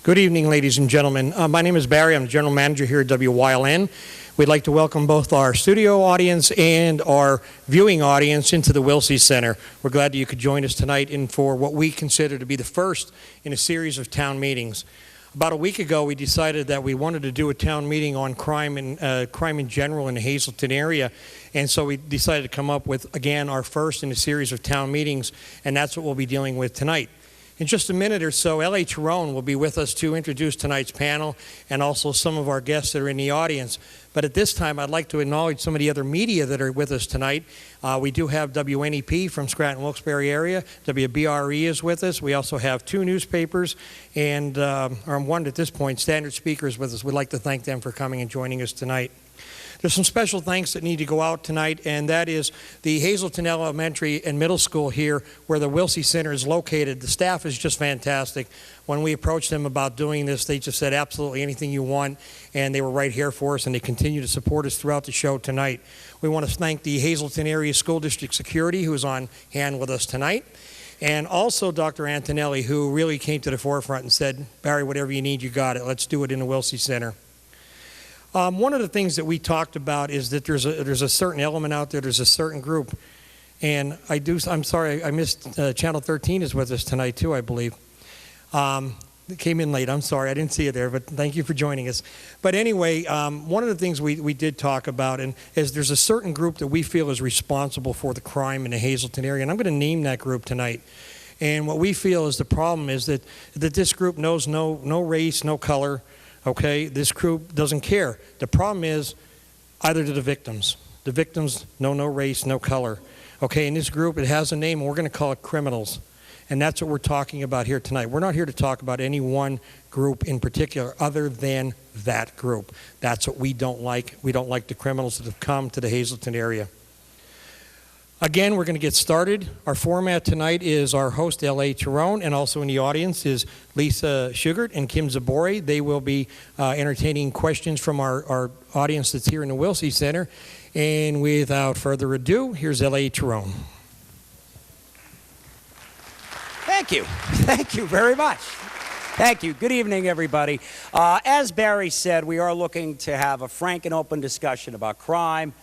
Good evening, ladies and gentlemen. My name is Barry. I'm the general manager here at WYLN. We'd like to welcome both our studio audience and our viewing audience into the Wiltsie Center. We're glad that you could join us tonight in for what we consider to be the first in a series of town meetings. About a week ago, we decided that we wanted to do a town meeting on crime in general in the Hazleton area, and so we decided to come up with, again, our first in a series of town meetings, and that's what we'll be dealing with tonight. In just a minute or so, L.A. Tyrone will be with us to introduce tonight's panel and also some of our guests that are in the audience. But at this time, I'd like to acknowledge some of the other media that are with us tonight. We do have WNEP from Scranton-Wilkes-Barre area. WBRE is with us. We also have two newspapers and one at this point, Standard Speaker is with us. We'd like to thank them for coming and joining us tonight. There's some special thanks that need to go out tonight, and that is the Hazleton Elementary and Middle School here where the Wiltsie Center is located. The staff is just fantastic. When we approached them about doing this, they just said absolutely anything you want, and they were right here for us, and they continue to support us throughout the show tonight. We want to thank the Hazleton Area School District Security, who is on hand with us tonight, and also Dr. Antonelli, who really came to the forefront and said, Barry, whatever you need, you got it. Let's do it in the Wiltsie Center. One of the things that we talked about is that there's a certain element out there, there's a certain group, and I'm sorry, I missed Channel 13 is with us tonight too, I believe. It came in late, I'm sorry, I didn't see it there, but thank you for joining us. But anyway, one of the things we did talk about is there's a certain group that we feel is responsible for the crime in the Hazleton area, and I'm going to name that group tonight. And what we feel is the problem is that this group knows no race, no color. Okay, this group doesn't care. The problem is either to the victims. The victims know no race, no color. Okay, in this group, it has a name, and we're going to call it criminals. And that's what we're talking about here tonight. We're not here to talk about any one group in particular other than that group. That's what we don't like. We don't like the criminals that have come to the Hazleton area. Again, we're going to get started. Our format tonight is our host, L.A. Tyrone, and also in the audience is Lisa Sugart and Kim Zabori. They will be entertaining questions from our audience that's here in the Wiltsie Center. And without further ado, here's L.A. Tyrone. Thank you. Thank you very much. Thank you. Good evening, everybody. As Barry said, we are looking to have a frank and open discussion about crime.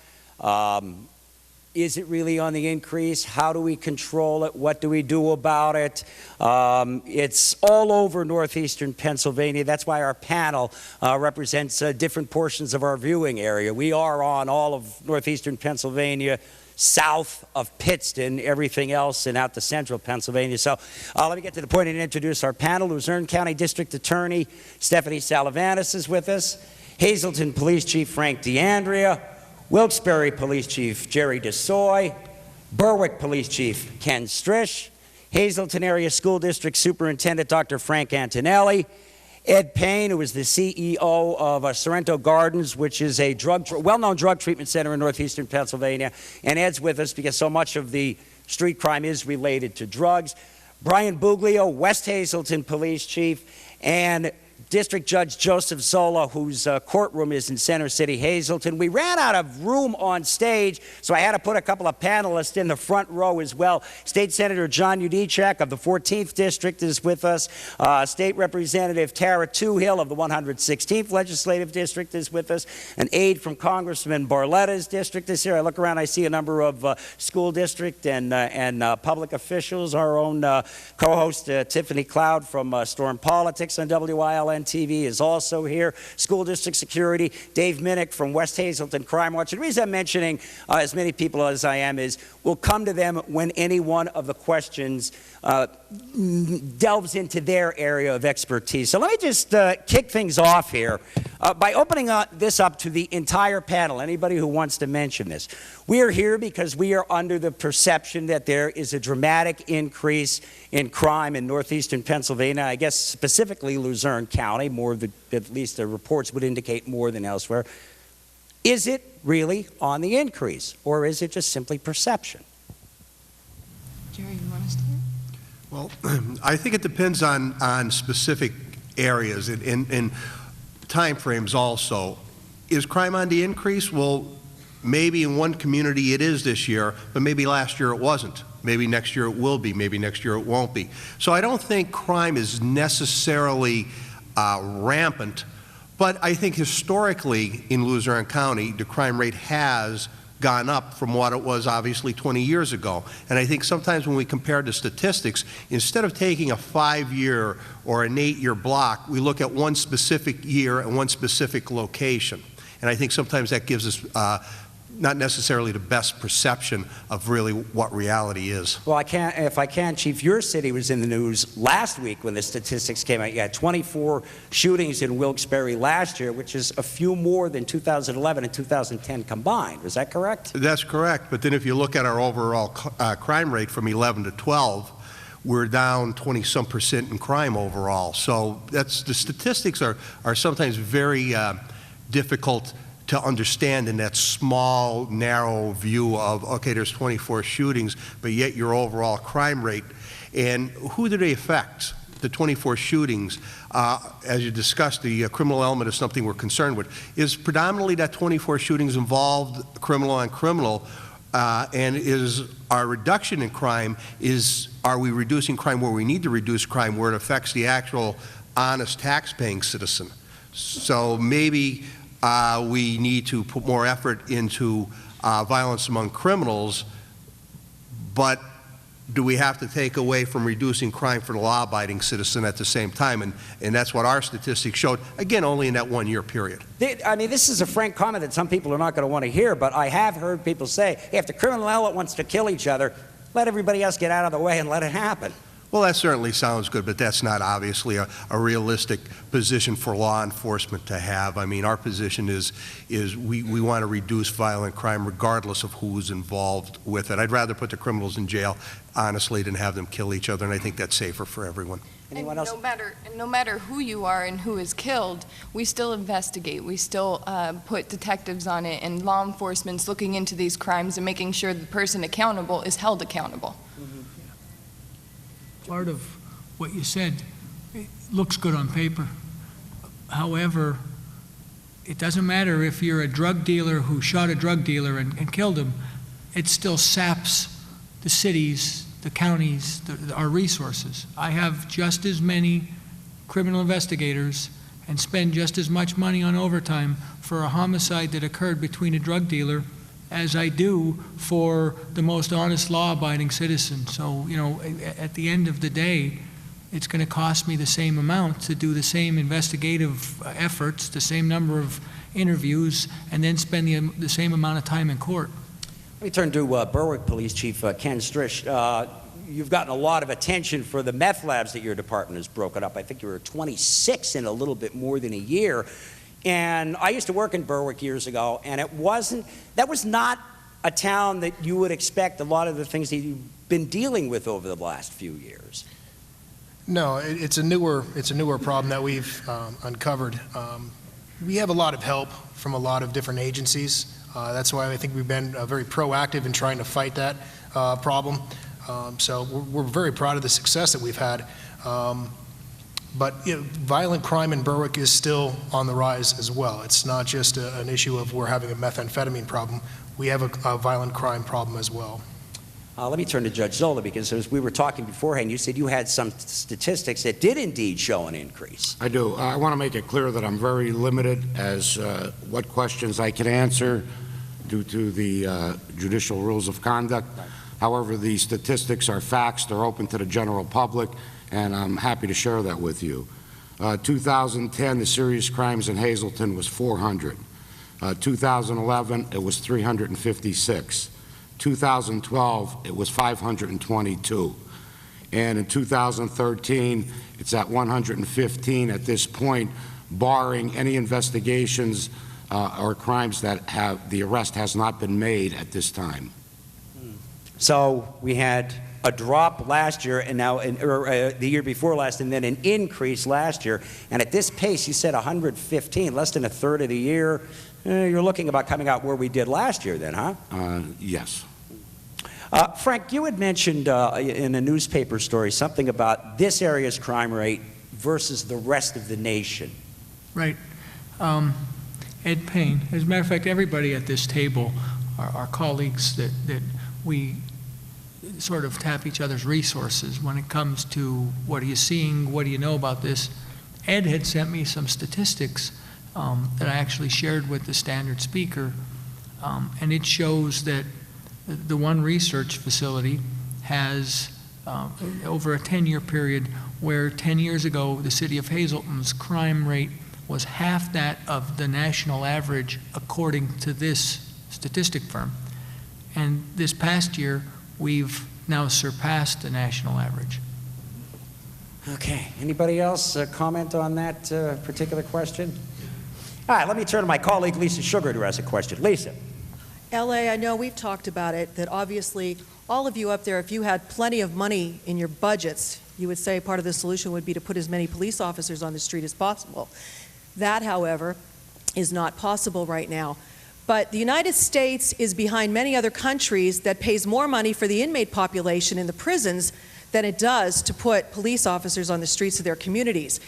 Is it really on the increase? How do we control it? What do we do about it? It's all over northeastern Pennsylvania. That's why our panel represents different portions of our viewing area. We are on all of northeastern Pennsylvania, south of Pittston, everything else, and out to central Pennsylvania. So let me get to the point and introduce our panel. Luzerne County District Attorney Stephanie Salavanis is with us. Hazleton Police Chief Frank DeAndrea. Wilkes-Barre Police Chief Jerry DeSoy, Berwick Police Chief Ken Strish, Hazleton Area School District Superintendent Dr. Frank Antonelli, Ed Payne, who is the CEO of Sorrento Gardens, which is a well-known drug treatment center in northeastern Pennsylvania, and Ed's with us because so much of the street crime is related to drugs. Brian Buglio, West Hazleton Police Chief, and District Judge Joseph Zola, whose courtroom is in Center City, Hazleton. We ran out of room on stage, so I had to put a couple of panelists in the front row as well. State Senator John Udicek of the 14th District is with us. State Representative Tara Toohill of the 116th Legislative District is with us. An aide from Congressman Barletta's district is here. I look around, I see a number of school district and public officials. Our own co-host Tiffany Cloud from Storm Politics on WYLN TV is also here. School District Security, Dave Minnick from West Hazleton Crime Watch. And the reason I'm mentioning as many people as I am is we'll come to them when any one of the questions delves into their area of expertise. So let me just kick things off here by opening this up to the entire panel, anybody who wants to mention this. We are here because we are under the perception that there is a dramatic increase in crime in northeastern Pennsylvania, I guess specifically Luzerne County, at least the reports would indicate more than elsewhere. Is it really on the increase, or is it just simply perception? Jerry, you want to start? Well, I think it depends on specific areas and time frames also. Is crime on the increase? Well, maybe in one community it is this year, but maybe last year it wasn't. Maybe next year it will be. Maybe next year it won't be. So I don't think crime is necessarily rampant. But I think historically in Luzerne County, the crime rate has gone up from what it was obviously 20 years ago. And I think sometimes when we compare the statistics, instead of taking a 5-year or an 8-year block, we look at one specific year and one specific location. And I think sometimes that gives us not necessarily the best perception of really what reality is. Well, if I can, Chief, your city was in the news last week when the statistics came out. You had 24 shootings in Wilkes-Barre last year, which is a few more than 2011 and 2010 combined. Was that correct? That's correct. But then if you look at our overall crime rate from 11 to 12, we're down 20-some% in crime overall. So the statistics are sometimes very difficult to understand in that small, narrow view of, okay, there's 24 shootings, but yet your overall crime rate. And who do they affect? The 24 shootings, as you discussed, the criminal element is something we're concerned with. Is predominantly that 24 shootings involved criminal on criminal, and is our reduction in crime, are we reducing crime where we need to reduce crime, where it affects the actual honest tax-paying citizen? So maybe we need to put more effort into violence among criminals, but do we have to take away from reducing crime for the law-abiding citizen at the same time? And that's what our statistics showed, again, only in that 1-year period. I mean, this is a frank comment that some people are not going to want to hear, but I have heard people say, hey, if the criminal element wants to kill each other, let everybody else get out of the way and let it happen. Well, that certainly sounds good, but that's not obviously a realistic position for law enforcement to have. I mean, our position is we want to reduce violent crime regardless of who's involved with it. I'd rather put the criminals in jail, honestly, than have them kill each other, and I think that's safer for everyone. Anyone else? No matter who you are and who is killed, we still investigate. We still put detectives on it, and law enforcement's looking into these crimes and making sure the person accountable is held accountable. Part of what you said, it looks good on paper. However, it doesn't matter if you're a drug dealer who shot a drug dealer and killed him, it still saps the cities, the counties, our resources. I have just as many criminal investigators and spend just as much money on overtime for a homicide that occurred between a drug dealer as I do for the most honest, law-abiding citizen. So, you know, at the end of the day, it's going to cost me the same amount to do the same investigative efforts, the same number of interviews, and then spend the same amount of time in court. Let me turn to Berwick Police Chief Ken Strish. You've gotten a lot of attention for the meth labs that your department has broken up. I think you were 26 in a little bit more than a year. And I used to work in Berwick years ago, and that was not a town that you would expect a lot of the things that you've been dealing with over the last few years. No, it's a newer problem that we've uncovered. We have a lot of help from a lot of different agencies. That's why I think we've been very proactive in trying to fight that problem. So we're very proud of the success that we've had. But you know, violent crime in Berwick is still on the rise as well. It's not just an issue of we're having a methamphetamine problem. We have a violent crime problem as well. Let me turn to Judge Zola, because as we were talking beforehand, you said you had some statistics that did indeed show an increase. I do. I want to make it clear that I'm very limited as what questions I can answer due to the judicial rules of conduct. Right. However, the statistics are facts. They're open to the general public, and I'm happy to share that with you. 2010, the serious crimes in Hazleton was 400. 2011, it was 356. 2012, it was 522. And in 2013, it's at 115 at this point, barring any investigations or crimes that the arrest has not been made at this time. So we had a drop last year, and now the year before last, and then an increase last year. And at this pace, you said 115, less than a third of the year. You're looking about coming out where we did last year then, huh? Yes. Frank, you had mentioned in a newspaper story something about this area's crime rate versus the rest of the nation. Right. Ed Payne, as a matter of fact, everybody at this table are colleagues that we sort of tap each other's resources when it comes to what are you seeing, what do you know about this. Ed had sent me some statistics that I actually shared with the standard speaker, and it shows that the one research facility has, over a 10-year period, where 10 years ago the city of Hazleton's crime rate was half that of the national average according to this statistic firm. And this past year, we've now surpassed the national average. Okay. Anybody else comment on that particular question? All right, let me turn to my colleague Lisa Sugar who has a question. Lisa. LA, I know we've talked about it, that obviously all of you up there, if you had plenty of money in your budgets, you would say part of the solution would be to put as many police officers on the street as possible. That, however, is not possible right now. But the United States is behind many other countries that pays more money for the inmate population in the prisons than it does to put police officers on the streets of their communities.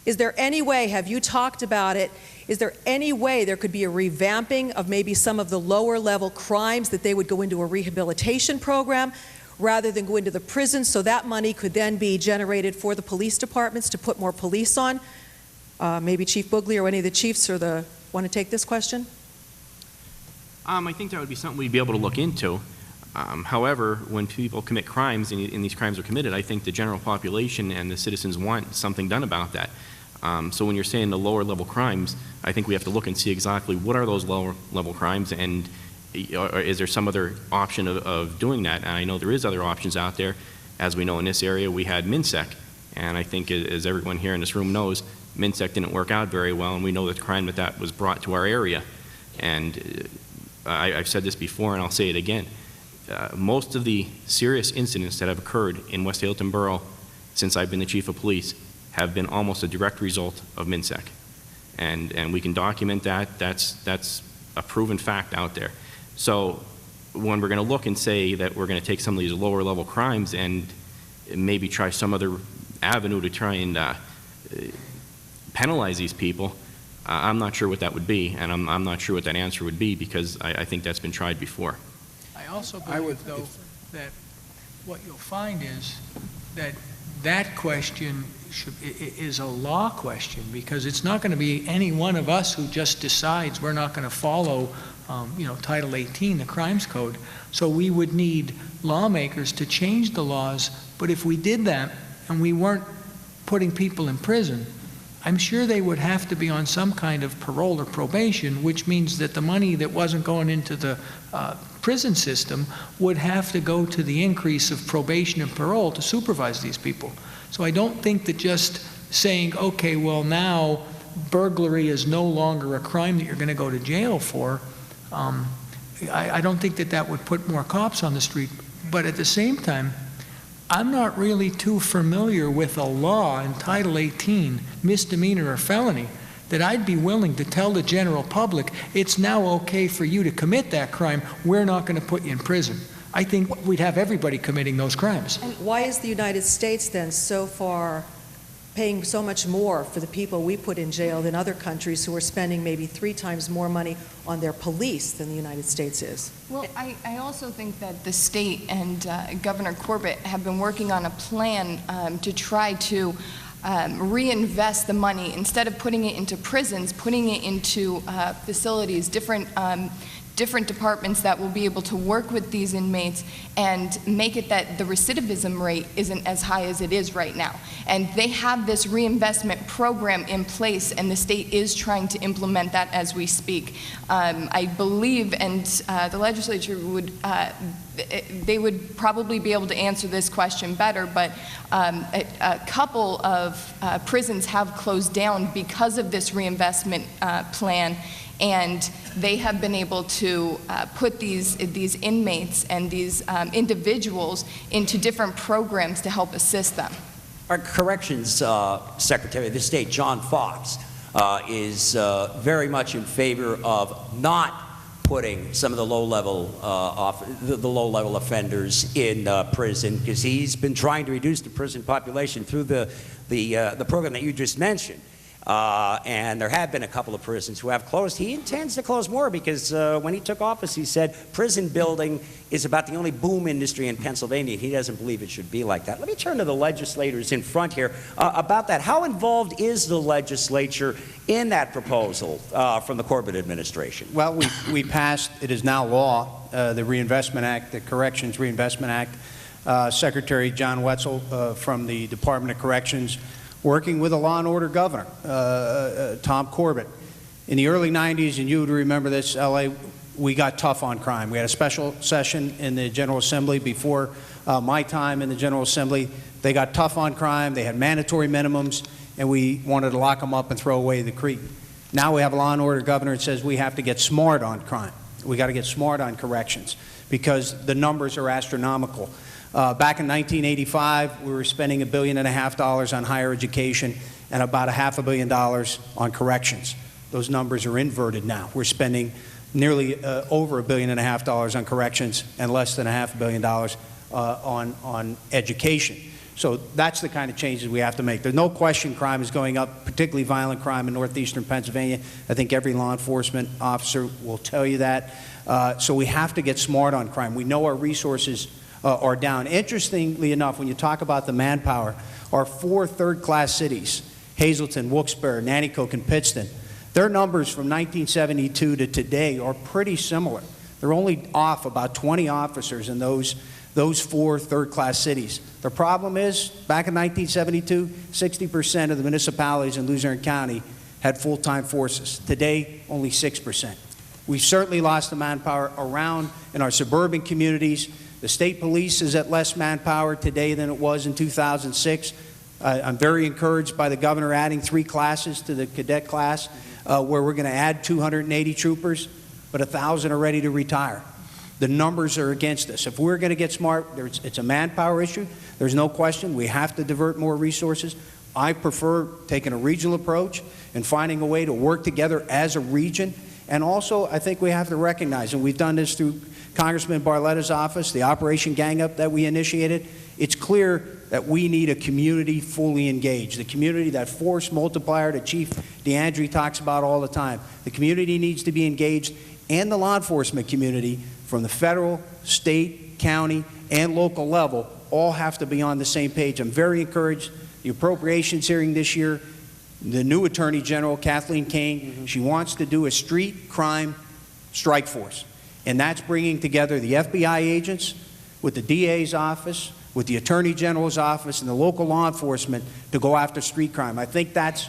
Is there any way, have you talked about it, is there any way there could be a revamping of maybe some of the lower level crimes that they would go into a rehabilitation program rather than go into the prison, so that money could then be generated for the police departments to put more police on? Maybe Chief Bugley or any of the chiefs want to take this question? I think that would be something we'd be able to look into. However, when people commit crimes and these crimes are committed, I think the general population and the citizens want something done about that. So when you're saying the lower level crimes, I think we have to look and see exactly what are those lower level crimes, and is there some other option of doing that? And I know there is other options out there. As we know, in this area we had MnSEC, and I think as everyone here in this room knows, MnSEC didn't work out very well, and we know the crime that was brought to our area. And I've said this before and I'll say it again. Most of the serious incidents that have occurred in West Hazleton Borough since I've been the chief of police have been almost a direct result of MnSEC. And we can document that. That's a proven fact out there. So when we're going to look and say that we're going to take some of these lower level crimes and maybe try some other avenue to try and penalize these people, I'm not sure what that would be, and I'm not sure what that answer would be, because I think that's been tried before. I also believe, though, that what you'll find is that that question is a law question, because it's not going to be any one of us who just decides we're not going to follow Title 18, the Crimes Code. So we would need lawmakers to change the laws, but if we did that and we weren't putting people in prison, I'm sure they would have to be on some kind of parole or probation, which means that the money that wasn't going into the prison system would have to go to the increase of probation and parole to supervise these people. So I don't think that just saying, okay, well now burglary is no longer a crime that you're going to go to jail for, I don't think that would put more cops on the street. But at the same time, I'm not really too familiar with a law in Title 18, misdemeanor or felony, that I'd be willing to tell the general public, it's now okay for you to commit that crime, we're not going to put you in prison. I think we'd have everybody committing those crimes. And why is the United States then so far paying so much more for the people we put in jail than other countries who are spending maybe 3 times more money on their police than the United States is? Well, I also think that the state and Governor Corbett have been working on a plan to try to reinvest the money, instead of putting it into prisons, putting it into facilities, different departments that will be able to work with these inmates and make it that the recidivism rate isn't as high as it is right now. And they have this reinvestment program in place, and the state is trying to implement that as we speak. I believe, and the legislature would, they would probably be able to answer this question better, but a couple of prisons have closed down because of this reinvestment plan. And they have been able to put these inmates and these individuals into different programs to help assist them. Our Corrections Secretary of the state, John Fox, is very much in favor of not putting some of the low-level low-level offenders in prison, because he's been trying to reduce the prison population through the program that you just mentioned. And there have been a couple of prisons who have closed. He intends to close more because when he took office, he said prison building is about the only boom industry in Pennsylvania. He doesn't believe it should be like that. Let me turn to the legislators in front here about that. How involved is the legislature in that proposal from the Corbett administration? Well, we passed, it is now law, the Reinvestment Act, the Corrections Reinvestment Act. Secretary John Wetzel from the Department of Corrections, working with a law and order governor, Tom Corbett. In the early 90s, and you would remember this, LA, we got tough on crime. We had a special session in the General Assembly before my time in the General Assembly. They got tough on crime, they had mandatory minimums, and we wanted to lock them up and throw away the creek. Now we have a law and order governor that says we have to get smart on crime. We got to get smart on corrections because the numbers are astronomical. Back in 1985, we were spending $1.5 billion on higher education and about $500 million on corrections. Those numbers are inverted now. We're spending nearly over $1.5 billion on corrections and less than $500 million on education. So that's the kind of changes we have to make. There's no question crime is going up, particularly violent crime in northeastern Pennsylvania. I think every law enforcement officer will tell you that. So we have to get smart on crime. We know our resources are down. Interestingly enough, when you talk about the manpower, our 4 third-class cities, Hazleton, Wilkes-Barre, Nanticoke, and Pittston, their numbers from 1972 to today are pretty similar. They're only off about 20 officers in those 4 third-class cities. The problem is, back in 1972, 60% of the municipalities in Luzerne County had full-time forces. Today, only 6%. We've certainly lost the manpower around in our suburban communities. The state police is at less manpower today than it was in 2006. I'm very encouraged by the governor adding 3 classes to the cadet class, where we're going to add 280 troopers, but 1,000 are ready to retire. The numbers are against us. If we're going to get smart, it's a manpower issue. There's no question. We have to divert more resources. I prefer taking a regional approach and finding a way to work together as a region. And also, I think we have to recognize, and we've done this through Congressman Barletta's office, the Operation Gang Up that we initiated, it's clear that we need a community fully engaged, the community, that force multiplier that Chief DeAndre talks about all the time. The community needs to be engaged, and the law enforcement community from the federal, state, county, and local level all have to be on the same page. I'm very encouraged. The appropriations hearing this year, the new Attorney General, Kathleen Kane, she wants to do a street crime strike force. And that's bringing together the FBI agents with the DA's office, with the Attorney General's office, and the local law enforcement to go after street crime. I think that's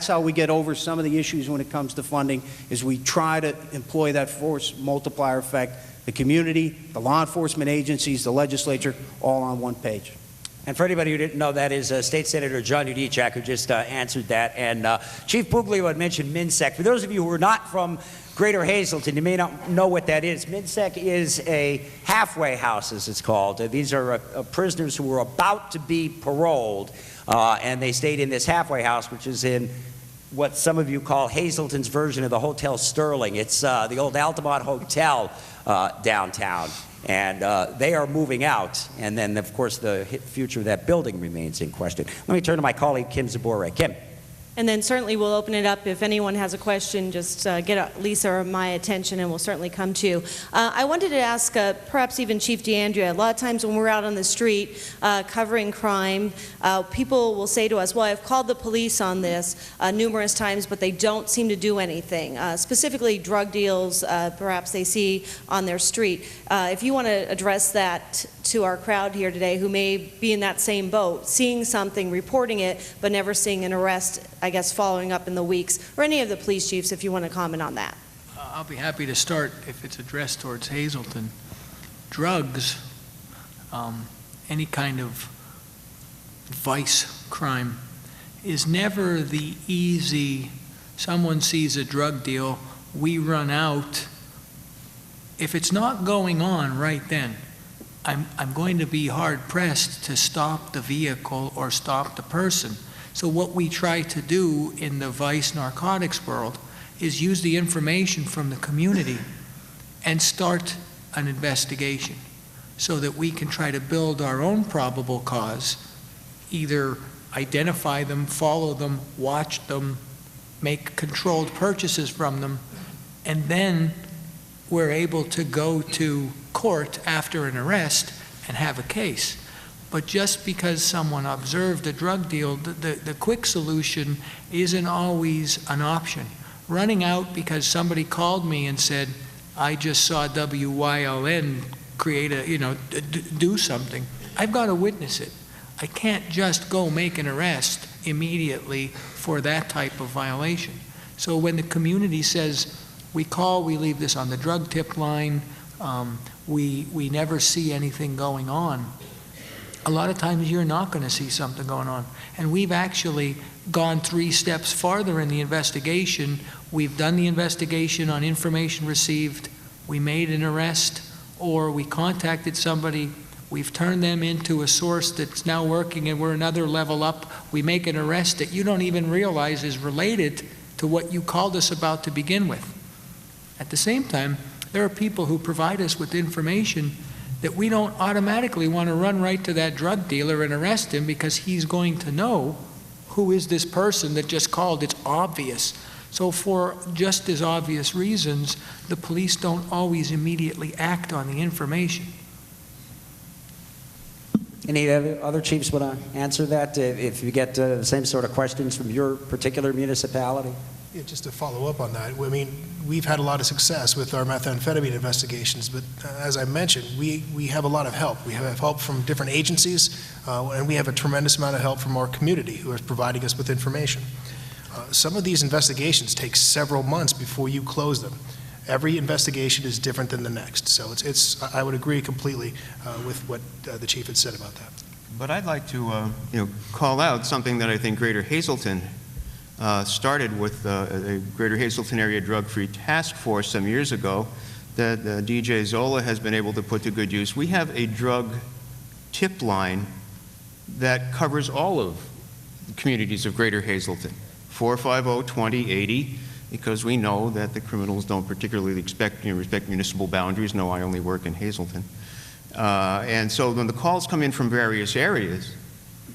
how we get over some of the issues when it comes to funding, is we try to employ that force multiplier effect, the community, the law enforcement agencies, the legislature, all on one page. And for anybody who didn't know, that is State Senator John Udichak who just answered that. And Chief Buglio had mentioned MnSEC. For those of you who are not from Greater Hazleton, you may not know what that is. MnSEC is a halfway house, as it's called. These are prisoners who were about to be paroled, and they stayed in this halfway house, which is in what some of you call Hazleton's version of the Hotel Sterling. It's the old Altamont Hotel downtown. And they are moving out, and then, of course, the future of that building remains in question. Let me turn to my colleague, Kim Zabore. Kim. And then certainly we'll open it up. If anyone has a question, just get Lisa or my attention, and we'll certainly come to you. I wanted to ask perhaps even Chief DeAndrea, a lot of times when we're out on the street covering crime, people will say to us, well, I've called the police on this numerous times, but they don't seem to do anything. Specifically drug deals, perhaps they see on their street. If you want to address that to our crowd here today who may be in that same boat, seeing something, reporting it, but never seeing an arrest, I guess, following up in the weeks, or any of the police chiefs, if you want to comment on that. I'll be happy to start if it's addressed towards Hazleton. Drugs, any kind of vice crime, is never the easy, someone sees a drug deal, we run out. If it's not going on right then, I'm going to be hard-pressed to stop the vehicle or stop the person. So what we try to do in the vice narcotics world is use the information from the community and start an investigation so that we can try to build our own probable cause, either identify them, follow them, watch them, make controlled purchases from them, and then we're able to go to court after an arrest and have a case. But just because someone observed a drug deal, the quick solution isn't always an option. Running out because somebody called me and said, I just saw WYLN create do something. I've got to witness it. I can't just go make an arrest immediately for that type of violation. So when the community says, we call, we leave this on the drug tip line, we never see anything going on, a lot of times you're not going to see something going on. And we've actually gone 3 steps farther in the investigation. We've done the investigation on information received, we made an arrest, or we contacted somebody, we've turned them into a source that's now working and we're another level up. We make an arrest that you don't even realize is related to what you called us about to begin with. At the same time, there are people who provide us with information that we don't automatically want to run right to that drug dealer and arrest him because he's going to know who is this person that just called. It's obvious. So for just as obvious reasons, the police don't always immediately act on the information. Any other chiefs want to answer that if you get the same sort of questions from your particular municipality? Yeah, just to follow up on that, I mean, we've had a lot of success with our methamphetamine investigations, but as I mentioned, we have a lot of help. We have help from different agencies, and we have a tremendous amount of help from our community who is providing us with information. Some of these investigations take several months before you close them. Every investigation is different than the next, so I would agree completely with what the chief had said about that. But I'd like to call out something that I think Greater Hazleton started with a Greater Hazleton Area Drug-Free Task Force some years ago that DJ Zola has been able to put to good use. We have a drug tip line that covers all of the communities of Greater Hazleton, 450-2080, because we know that the criminals don't particularly respect municipal boundaries. No, I only work in Hazleton. And so when the calls come in from various areas,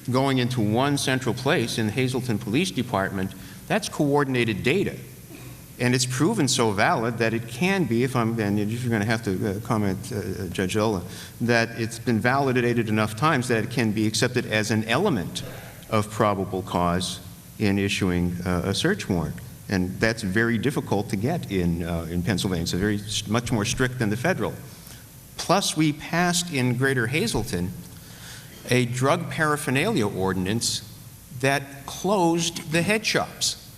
going into one central place in the Hazleton Police Department, that's coordinated data. And it's proven so valid that it can be, and you're going to have to comment, Judge Zola, that it's been validated enough times that it can be accepted as an element of probable cause in issuing a search warrant. And that's very difficult to get in Pennsylvania. It's much more strict than the federal. Plus, we passed in Greater Hazleton a drug paraphernalia ordinance that closed the head shops.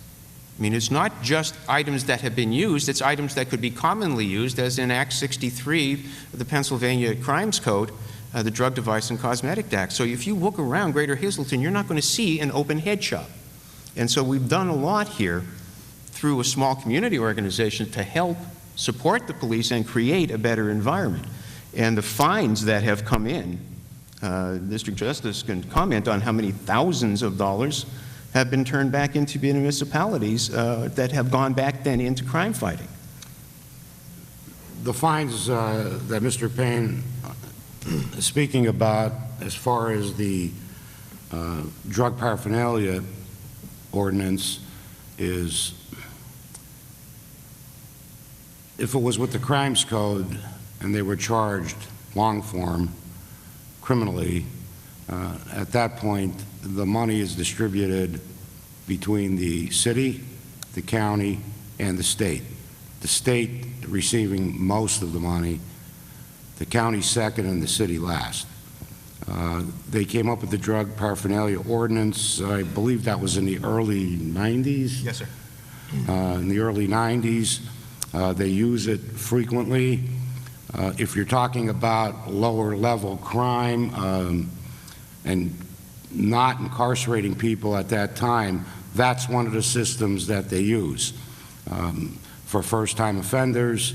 I mean, it's not just items that have been used, it's items that could be commonly used, as in Act 63 of the Pennsylvania Crimes Code, the Drug Device and Cosmetic Act. So if you look around Greater Hazleton, you're not going to see an open head shop. And so we've done a lot here through a small community organization to help support the police and create a better environment. And the fines that have come in, District Justice can comment on how many thousands of dollars have been turned back into municipalities that have gone back then into crime fighting. The fines that Mr. Payne is speaking about as far as the drug paraphernalia ordinance is, if it was with the Crimes Code and they were charged long form criminally, at that point the money is distributed between the city, the county, and the state. The state receiving most of the money, the county second, and the city last. They came up with the drug paraphernalia ordinance, I believe that was in the early 90s? Yes, sir. In the early 90s. They use it frequently. If you're talking about lower level crime and not incarcerating people at that time, that's one of the systems that they use. For first-time offenders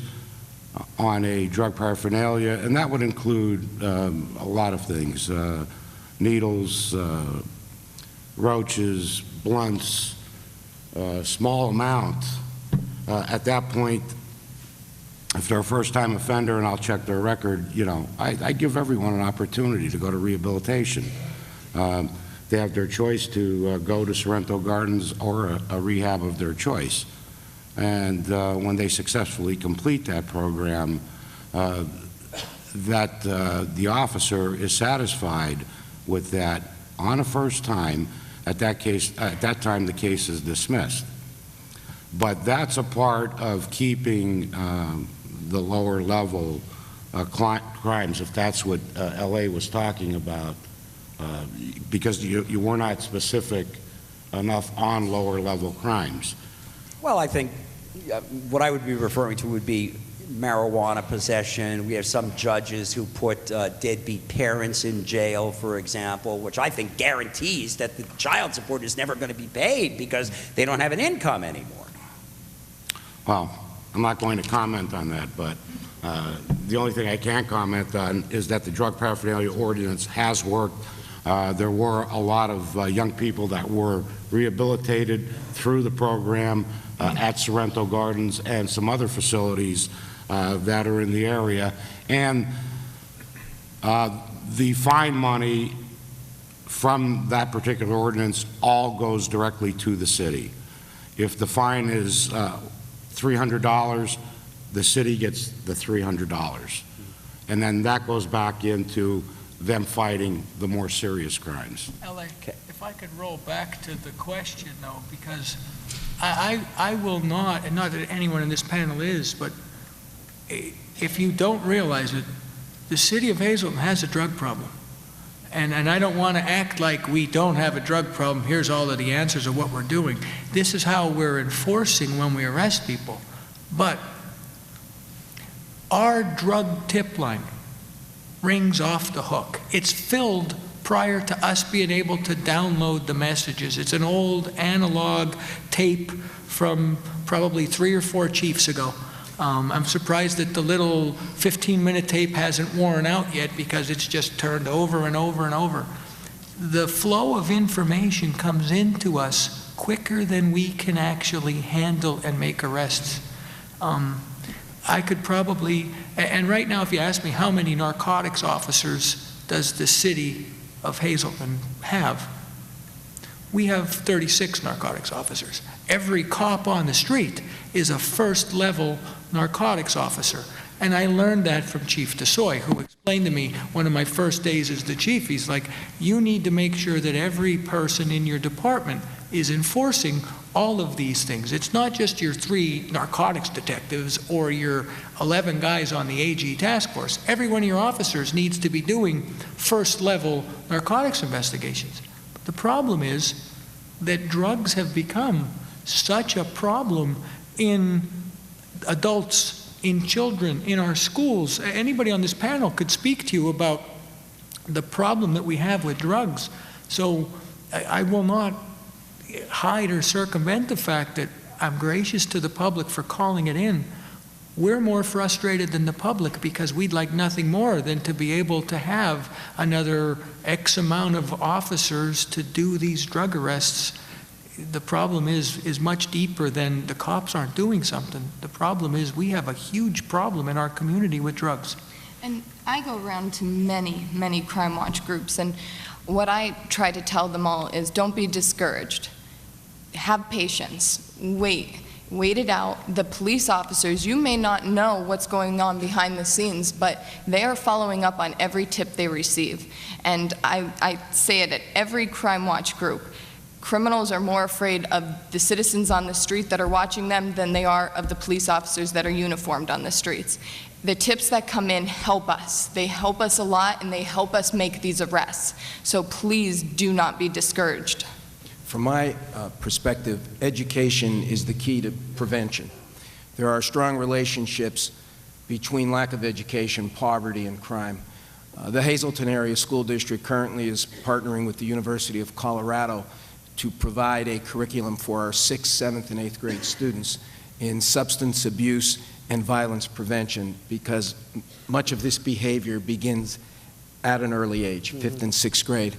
on a drug paraphernalia, and that would include a lot of things, needles, roaches, blunts, small amount. At that point, if they're a first-time offender and I'll check their record, I give everyone an opportunity to go to rehabilitation. they have their choice to go to Sorrento Gardens or a rehab of their choice. And when they successfully complete that program, the officer is satisfied with that on a first time. At that time, the case is dismissed. But that's a part of keeping the lower level crimes, if that's what LA was talking about, because you were not specific enough on lower level crimes. Well, I think what I would be referring to would be marijuana possession. We have some judges who put deadbeat parents in jail, for example, which I think guarantees that the child support is never going to be paid because they don't have an income anymore. Well, I'm not going to comment on that, but the only thing I can comment on is that the drug paraphernalia ordinance has worked. There were a lot of young people that were rehabilitated through the program at Sorrento Gardens and some other facilities that are in the area. And the fine money from that particular ordinance all goes directly to the city. If the fine is $300, the city gets the $300. And then that goes back into them fighting the more serious crimes. LA, if I could roll back to the question, though, because I will not, and not that anyone in this panel is, but if you don't realize it, the city of Hazleton has a drug problem. And I don't want to act like we don't have a drug problem. Here's all of the answers of what we're doing. This is how we're enforcing when we arrest people. But our drug tip line rings off the hook. It's filled prior to us being able to download the messages. It's an old analog tape from probably 3 or 4 chiefs ago. I'm surprised that the little 15-minute tape hasn't worn out yet because it's just turned over and over and over. The flow of information comes into us quicker than we can actually handle and make arrests. I could probably, and right now if you ask me how many narcotics officers does the city of Hazleton have, we have 36 narcotics officers. Every cop on the street is a first-level narcotics officer. And I learned that from Chief DeSoy, who explained to me one of my first days as the chief. He's like, you need to make sure that every person in your department is enforcing all of these things. It's not just your 3 narcotics detectives or your 11 guys on the AG task force. Every one of your officers needs to be doing first-level narcotics investigations. But the problem is that drugs have become such a problem in adults, in children, in our schools. Anybody on this panel could speak to you about the problem that we have with drugs. So I will not hide or circumvent the fact that I'm gracious to the public for calling it in. We're more frustrated than the public because we'd like nothing more than to be able to have another X amount of officers to do these drug arrests. The problem is much deeper than the cops aren't doing something. The problem is we have a huge problem in our community with drugs. And I go around to many, many crime watch groups, and what I try to tell them all is don't be discouraged. Have patience. Wait it out. The police officers, you may not know what's going on behind the scenes, but they are following up on every tip they receive. And I say it at every crime watch group. Criminals are more afraid of the citizens on the street that are watching them than they are of the police officers that are uniformed on the streets. The tips that come in help us. They help us a lot, and they help us make these arrests. So please do not be discouraged. From my perspective, education is the key to prevention. There are strong relationships between lack of education, poverty, and crime. The Hazleton Area School District currently is partnering with the University of Colorado to provide a curriculum for our 6th, 7th, and 8th grade students in substance abuse and violence prevention, because much of this behavior begins at an early age, 5th and 6th grade.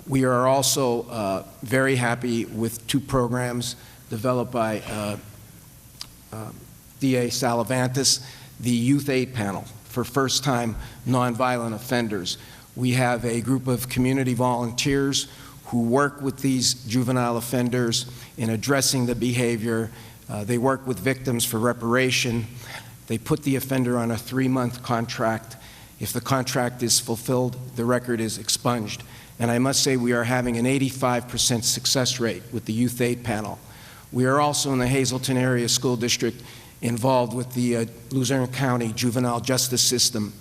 We are also very happy with 2 programs developed by DA Salavantis, the Youth Aid Panel for first-time nonviolent offenders, We have a group of community volunteers who work with these juvenile offenders in addressing the behavior. They work with victims for reparation. They put the offender on a 3-month contract. If the contract is fulfilled, the record is expunged. And I must say we are having an 85% success rate with the Youth Aid Panel. We are also in the Hazleton Area School District involved with the Luzerne County Juvenile Justice System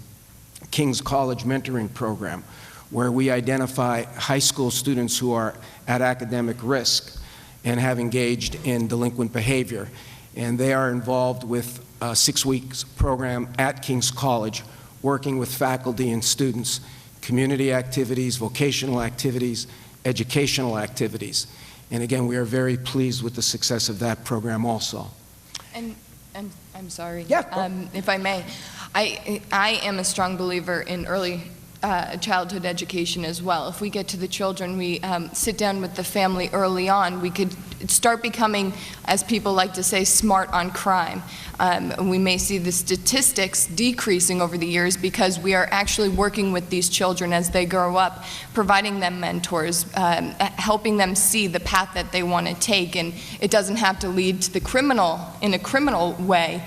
King's College Mentoring Program, where we identify high school students who are at academic risk and have engaged in delinquent behavior. And they are involved with a 6-week program at King's College, working with faculty and students, community activities, vocational activities, educational activities. And again, we are very pleased with the success of that program also. And I'm sorry. Yeah. If I may, I am a strong believer in early childhood education as well. If we get to the children, we sit down with the family early on, we could start becoming, as people like to say, smart on crime. We may see the statistics decreasing over the years because we are actually working with these children as they grow up, providing them mentors, helping them see the path that they want to take, and it doesn't have to lead to the criminal in a criminal way,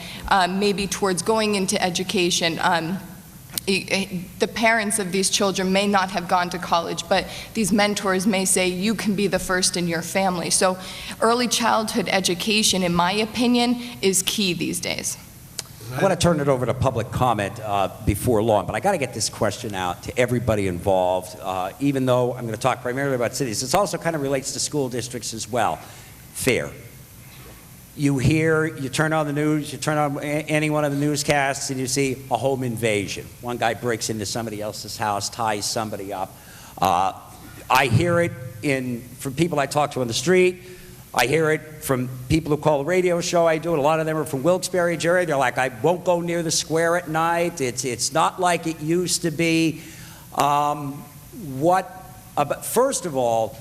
maybe towards going into education. The parents of these children may not have gone to college, but these mentors may say, you can be the first in your family. So early childhood education, in my opinion, is key these days. I want to turn it over to public comment before long, but I got to get this question out to everybody involved, even though I'm going to talk primarily about cities. This also kind of relates to school districts as well. Fair. You hear, you turn on the news, you turn on any one of the newscasts, and you see a home invasion. One guy breaks into somebody else's house, ties somebody up. I hear it from people I talk to on the street. I hear it from people who call the radio show I do. A lot of them are from Wilkes-Barre, Jerry. They're like, I won't go near the square at night. It's not like it used to be. First of all,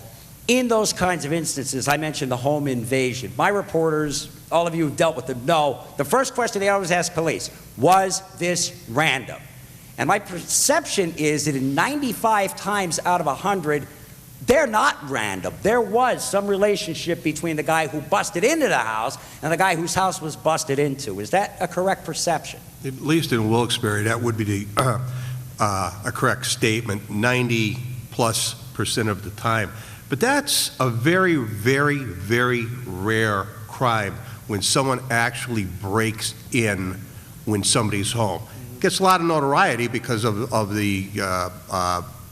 in those kinds of instances, I mentioned the home invasion. My reporters, all of you who've dealt with them, know the first question they always ask police, was this random? And my perception is that in 95 times out of 100, they're not random. There was some relationship between the guy who busted into the house and the guy whose house was busted into. Is that a correct perception? At least in Wilkes-Barre, that would be a correct statement, 90+% of the time. But that's a very, very, very rare crime when someone actually breaks in when somebody's home. It gets a lot of notoriety because of the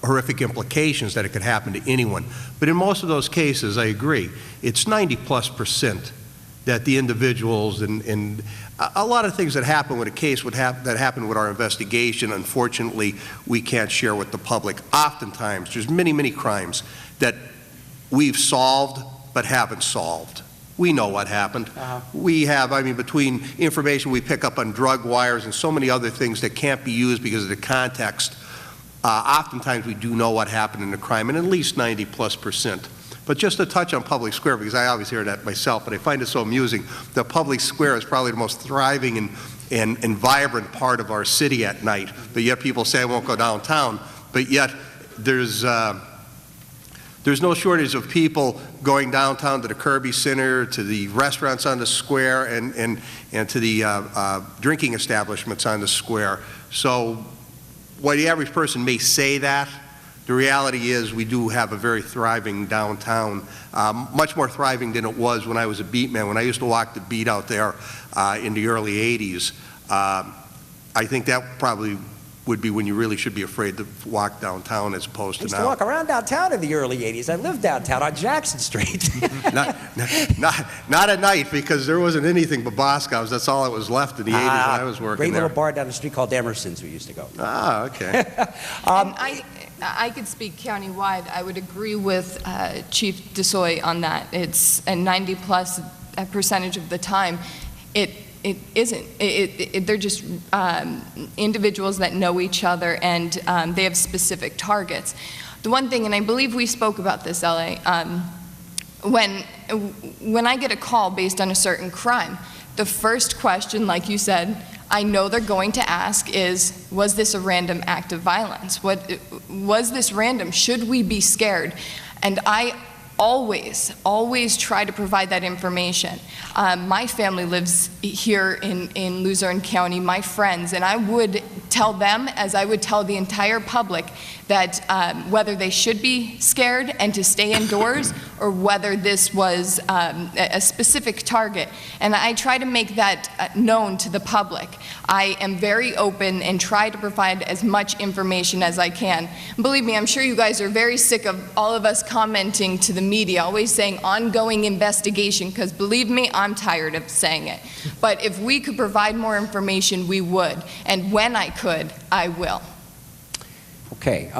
horrific implications that it could happen to anyone. But in most of those cases, I agree, it's 90+% that the individuals and a lot of things that happen with a case that happened with our investigation, unfortunately, we can't share with the public. Oftentimes, there's many, many crimes that we've solved but haven't solved. We know what happened. We have, between information we pick up on drug wires and so many other things that can't be used because of the context, oftentimes we do know what happened in the crime, and at least 90+%. But just to touch on Public Square, because I always hear that myself, but I find it so amusing, the Public Square is probably the most thriving and vibrant part of our city at night, but yet people say I won't go downtown, but yet there's no shortage of people going downtown to the Kirby Center, to the restaurants on the square, and to the drinking establishments on the square. So while the average person may say that, the reality is we do have a very thriving downtown, much more thriving than it was when I was a beat man. When I used to walk the beat out there in the early 80s, I think that probably would be when you really should be afraid to walk downtown as opposed to now. I used to walk around downtown in the early 80s. I lived downtown on Jackson Street. not at night, because there wasn't anything but Boscov's. That's all that was left in the 80s when I was working great there. little bar down the street called Emerson's we used to go. Ah, okay. I could speak countywide. I would agree with Chief DeSoy on that. It's a 90+% of the time. It isn't. They're just individuals that know each other, and they have specific targets. The one thing, and I believe we spoke about this, L.A., when I get a call based on a certain crime, the first question, like you said, I know they're going to ask is, was this a random act of violence? Was this random? Should we be scared? And I always try to provide that information. My family lives here in Luzerne County, my friends, and I would tell them, as I would tell the entire public, that whether they should be scared and to stay indoors or whether this was a specific target. And I try to make that known to the public. I am very open and try to provide as much information as I can. Believe me, I'm sure you guys are very sick of all of us commenting to the media, always saying ongoing investigation, because believe me, I'm tired of saying it. But if we could provide more information, we would. And when I could, I will. Okay,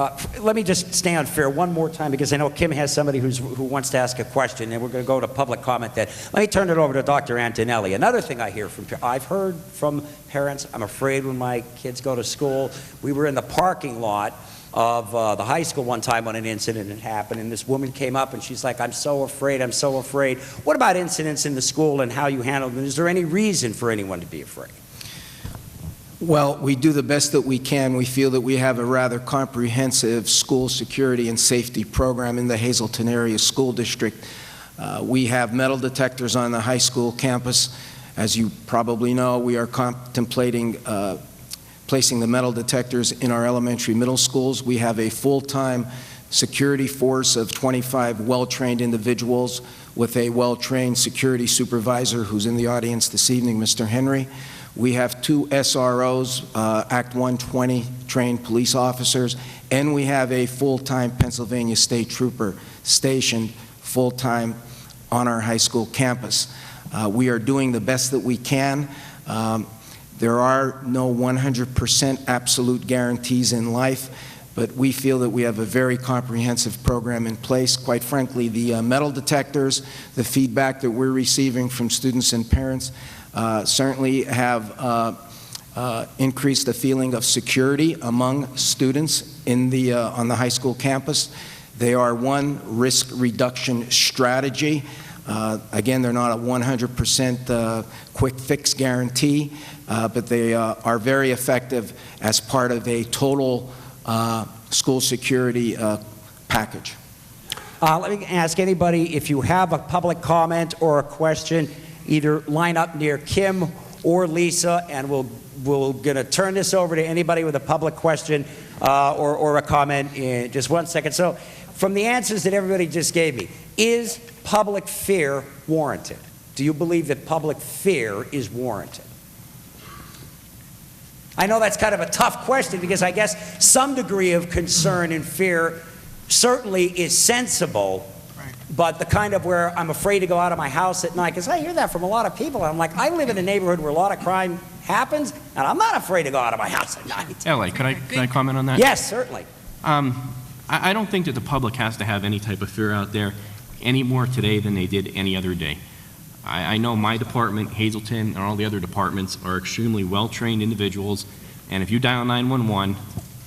let me just stay on fair one more time, because I know Kim has somebody who wants to ask a question, and we're going to go to public comment then. Let me turn it over to Dr. Antonelli. Another thing I've heard from parents, I'm afraid when my kids go to school. We were in the parking lot of the high school one time when an incident had happened, and this woman came up and she's like, I'm so afraid, I'm so afraid. What about incidents in the school and how you handle them? Is there any reason for anyone to be afraid? Well, we do the best that we can. We feel that we have a rather comprehensive school security and safety program in the Hazleton area school district. We have metal detectors on the high school campus. As you probably know, we are contemplating placing the metal detectors in our elementary middle schools. We have a full-time security force of 25 well-trained individuals with a well-trained security supervisor who's in the audience this evening, Mr. Henry. We have 2 SROs, Act 120 trained police officers, and we have a full-time Pennsylvania State Trooper stationed full-time on our high school campus. We are doing the best that we can. There are no 100% absolute guarantees in life, but we feel that we have a very comprehensive program in place. Quite frankly, the metal detectors, the feedback that we're receiving from students and parents certainly have increased the feeling of security among students in on the high school campus. They are one risk reduction strategy. Again, they're not a 100% quick fix guarantee, but they are very effective as part of a total school security package. Let me ask anybody, if you have a public comment or a question, either line up near Kim or Lisa, and we're going to turn this over to anybody with a public question or a comment in just 1 second. So, from the answers that everybody just gave me, is public fear warranted? Do you believe that public fear is warranted? I know that's kind of a tough question, because I guess some degree of concern and fear certainly is sensible, but the kind of where I'm afraid to go out of my house at night, because I hear that from a lot of people. I'm like, I live in a neighborhood where a lot of crime happens, and I'm not afraid to go out of my house at night. L.A., can I comment on that? Yes, certainly. I don't think that the public has to have any type of fear out there any more today than they did any other day. I know my department, Hazleton, and all the other departments are extremely well-trained individuals, and if you dial 911,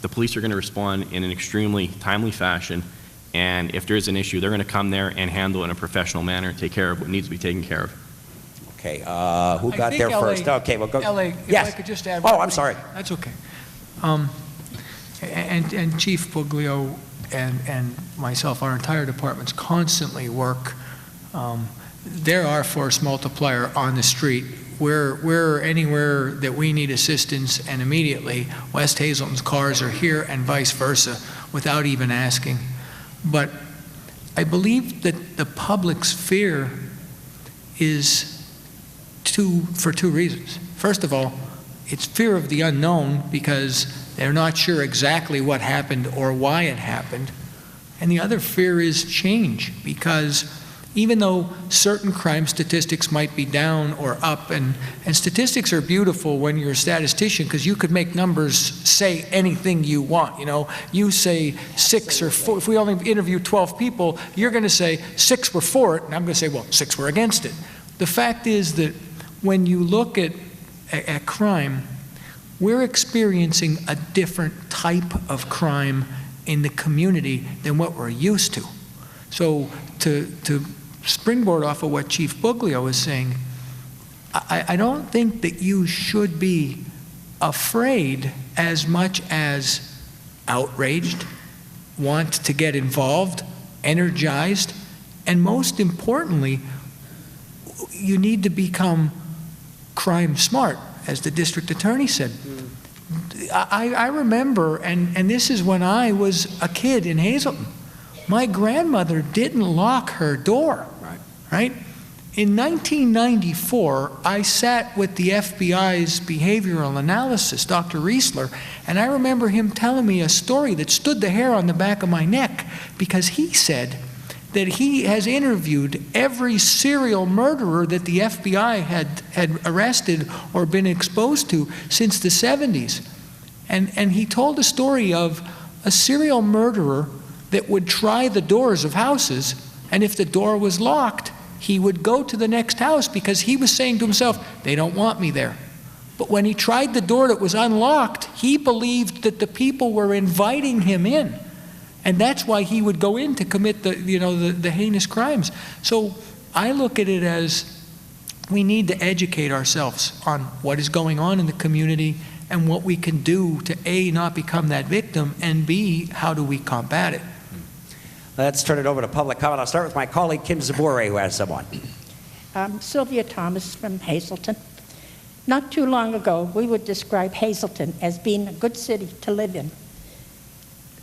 the police are going to respond in an extremely timely fashion, and if there's an issue, they're going to come there and handle it in a professional manner and take care of what needs to be taken care of. Okay, who got there first? Okay, we'll go. L.A., if yes. I could just add I'm sorry. That's okay. And Chief Buglio and myself, our entire departments constantly work. There are force multiplier on the street. We're anywhere that we need assistance, and immediately West Hazleton's cars are here and vice versa without even asking. But I believe that the public's fear is for 2 reasons. First of all, it's fear of the unknown, because they're not sure exactly what happened or why it happened. And the other fear is change, because even though certain crime statistics might be down or up, and statistics are beautiful when you're a statistician, because you could make numbers say anything you want. You know, you say 6 or 4, if we only interview 12 people, you're going to say 6 were for it, and I'm going to say, well, 6 were against it. The fact is that when you look at crime, we're experiencing a different type of crime in the community than what we're used to. So to springboard off of what Chief Buglio is saying, I don't think that you should be afraid as much as outraged, want to get involved, energized, and most importantly, you need to become crime smart, as the district attorney said. I remember, and this is when I was a kid in Hazleton, my grandmother didn't lock her door, right? In 1994, I sat with the FBI's behavioral analysis, Dr. Riesler, and I remember him telling me a story that stood the hair on the back of my neck, because he said that he has interviewed every serial murderer that the FBI had arrested or been exposed to since the 70s. And he told a story of a serial murderer that would try the doors of houses, and if the door was locked, he would go to the next house because he was saying to himself, they don't want me there. But when he tried the door that was unlocked, he believed that the people were inviting him in. And that's why he would go in to commit the heinous crimes. So I look at it as we need to educate ourselves on what is going on in the community and what we can do to A, not become that victim, and B, how do we combat it? Let's turn it over to public comment. I'll start with my colleague Kim Zabure, who has someone. Sylvia Thomas from Hazleton. Not too long ago, we would describe Hazleton as being a good city to live in,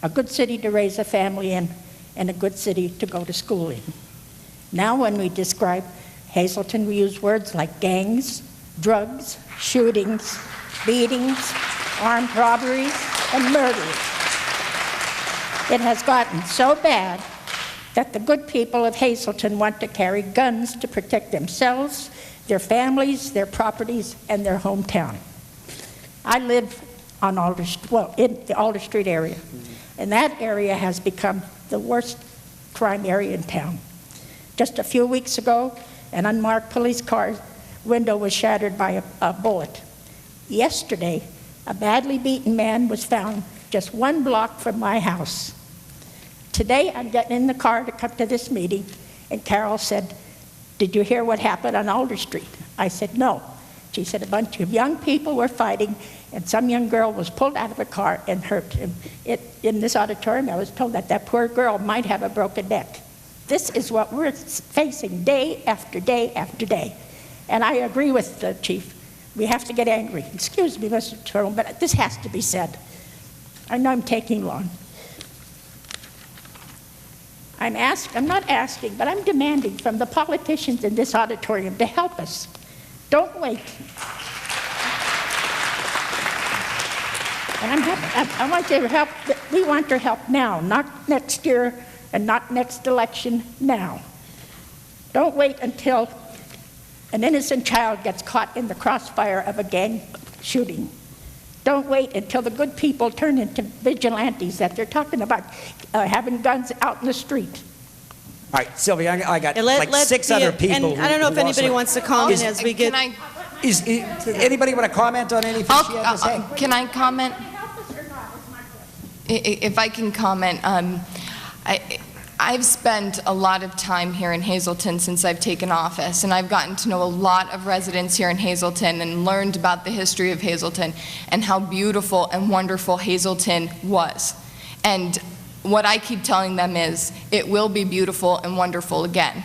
a good city to raise a family in, and a good city to go to school in. Now when we describe Hazleton, we use words like gangs, drugs, shootings, beatings, armed robberies, and murders. It has gotten so bad that the good people of Hazleton want to carry guns to protect themselves, their families, their properties, and their hometown. I live on in the Alder Street area, and that area has become the worst crime area in town. Just a few weeks ago, an unmarked police car window was shattered by a bullet. Yesterday, a badly beaten man was found just 1 block from my house. Today, I'm getting in the car to come to this meeting, and Carol said, "Did you hear what happened on Alder Street?" I said, "No." She said, "A bunch of young people were fighting, and some young girl was pulled out of a car and hurt." In this auditorium, I was told that that poor girl might have a broken neck. This is what we're facing day after day after day. And I agree with the chief. We have to get angry. Excuse me, Mr. Turtle, but this has to be said. I know I'm taking long. I'm not asking, but I'm demanding from the politicians in this auditorium to help us. Don't wait. And I want your help. We want your help now, not next year and not next election, now. Don't wait until an innocent child gets caught in the crossfire of a gang shooting. Don't wait until the good people turn into vigilantes that they're talking about having guns out in the street. All right, Sylvia, I got like 6 other people. And I don't know if anybody wants to comment as we get. Is anybody want to comment on anything she has to say? Can I comment? If I can comment, I've spent a lot of time here in Hazleton since I've taken office, and I've gotten to know a lot of residents here in Hazleton and learned about the history of Hazleton and how beautiful and wonderful Hazleton was. And what I keep telling them is, it will be beautiful and wonderful again.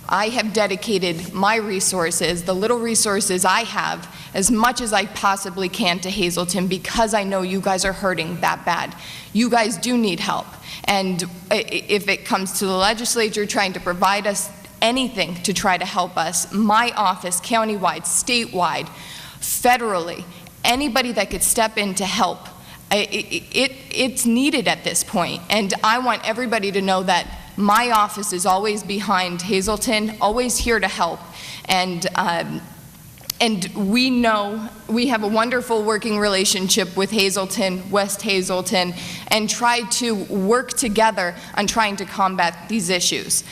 I have dedicated my resources, the little resources I have, as much as I possibly can to Hazleton because I know you guys are hurting that bad. You guys do need help. And if it comes to the legislature trying to provide us anything to try to help us, my office, countywide, statewide, federally, anybody that could step in to help, it's needed at this point. And I want everybody to know that my office is always behind Hazleton, always here to help. And we know we have a wonderful working relationship with Hazleton, West Hazleton, and try to work together on trying to combat these issues.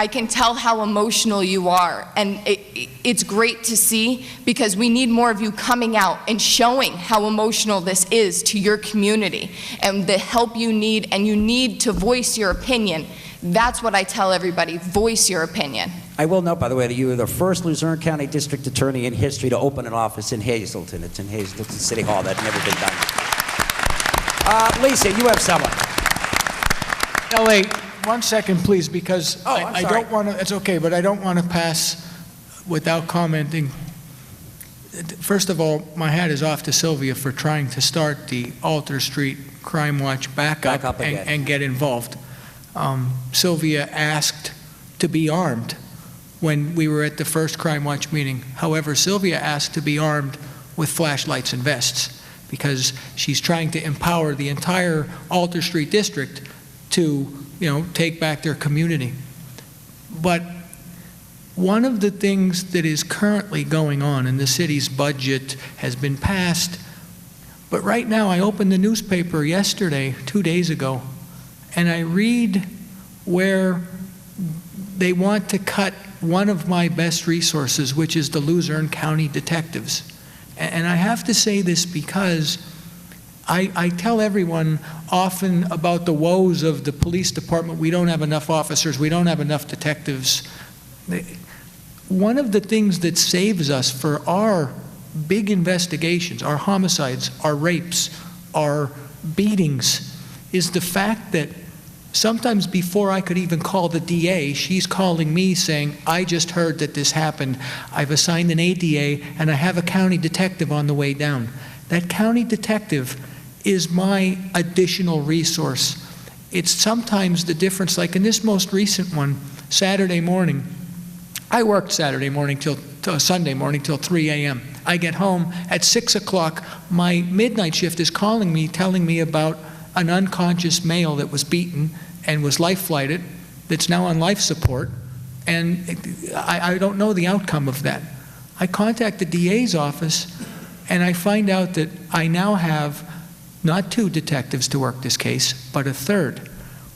I can tell how emotional you are, and it's great to see because we need more of you coming out and showing how emotional this is to your community and the help you need, and you need to voice your opinion. That's what I tell everybody, voice your opinion. I will note, by the way, that you are the first Luzerne County District Attorney in history to open an office in Hazleton. It's in Hazleton City Hall. That's never been done. Lisa, you have someone. L.A., 1 second, please, because I sorry. don't want to, it's okay, but I don't want to pass without commenting. First of all, my hat is off to Sylvia for trying to start the Alter Street Crime Watch back up and get involved. Sylvia asked to be armed when we were at the first Crime Watch meeting. However, Sylvia asked to be armed with flashlights and vests because she's trying to empower the entire Alter Street district to, take back their community. But one of the things that is currently going on, and the city's budget has been passed, but right now I opened the newspaper yesterday, 2 days ago, and I read where they want to cut one of my best resources, which is the Luzerne County detectives. And I have to say this because I tell everyone often about the woes of the police department. We don't have enough officers. We don't have enough detectives. One of the things that saves us for our big investigations, our homicides, our rapes, our beatings, is the fact that sometimes before I could even call the DA, she's calling me saying, I just heard that this happened. I've assigned an ADA and I have a county detective on the way down. That county detective is my additional resource. It's sometimes the difference, like in this most recent one, Saturday morning. I worked Saturday morning till Sunday morning till 3 a.m. I get home at 6 o'clock. My midnight shift is calling me, telling me about an unconscious male that was beaten and was life-flighted, that's now on life support, and I don't know the outcome of that. I contact the DA's office, and I find out that I now have not 2 detectives to work this case, but a 3rd.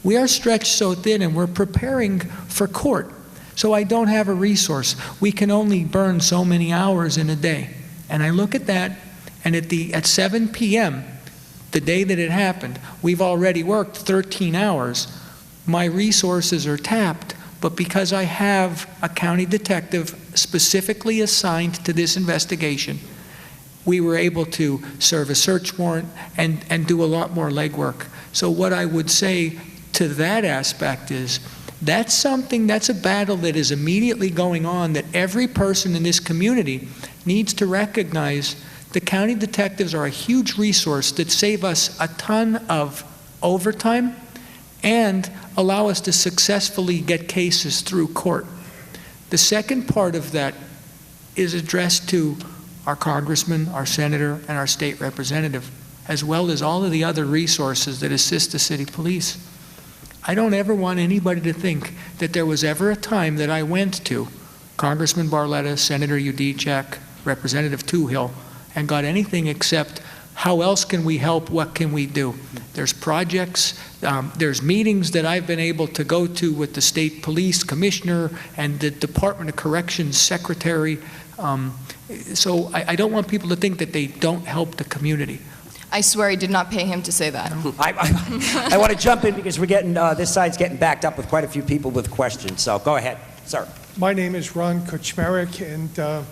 We are stretched so thin, and we're preparing for court, so I don't have a resource. We can only burn so many hours in a day. And I look at that, and at 7 p.m., the day that it happened, we've already worked 13 hours. My resources are tapped, but because I have a county detective specifically assigned to this investigation, we were able to serve a search warrant and do a lot more legwork. So what I would say to that aspect is, that's a battle that is immediately going on that every person in this community needs to recognize. The county detectives are a huge resource that save us a ton of overtime and allow us to successfully get cases through court. The second part of that is addressed to our congressman, our senator, and our state representative, as well as all of the other resources that assist the city police. I don't ever want anybody to think that there was ever a time that I went to Congressman Barletta, Senator Udicek, Representative Toohill, and got anything except, how else can we help, what can we do? There's projects, there's meetings that I've been able to go to with the state police commissioner and the Department of Corrections secretary. So I don't want people to think that they don't help the community. I swear I did not pay him to say that. I want to jump in because we're getting, this side's getting backed up with quite a few people with questions, so go ahead, sir. My name is Ron Kuchmarek, and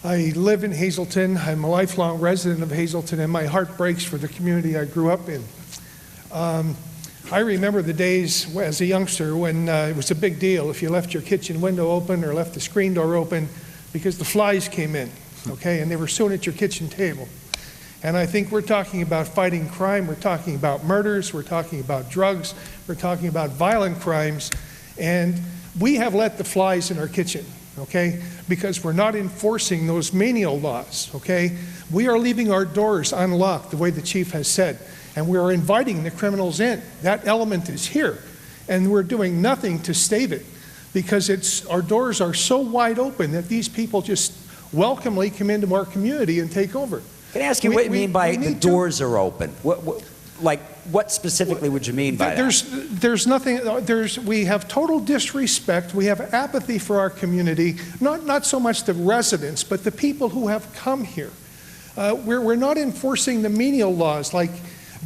I live in Hazleton. I'm a lifelong resident of Hazleton, and my heart breaks for the community I grew up in. I remember the days as a youngster when it was a big deal if you left your kitchen window open or left the screen door open because the flies came in, okay, and they were soon at your kitchen table. And I think we're talking about fighting crime, we're talking about murders, we're talking about drugs, we're talking about violent crimes, and we have let the flies in our kitchen, okay, because we're not enforcing those menial laws, okay? We are leaving our doors unlocked, the way the chief has said, and we are inviting the criminals in. That element is here, and we're doing nothing to stave it, because our doors are so wide open that these people just welcomely come into our community and take over. Can I ask you what you mean by the doors are open? What specifically would you mean by that? There's nothing, we have total disrespect, we have apathy for our community, not so much the residents, but the people who have come here. We're not enforcing the menial laws like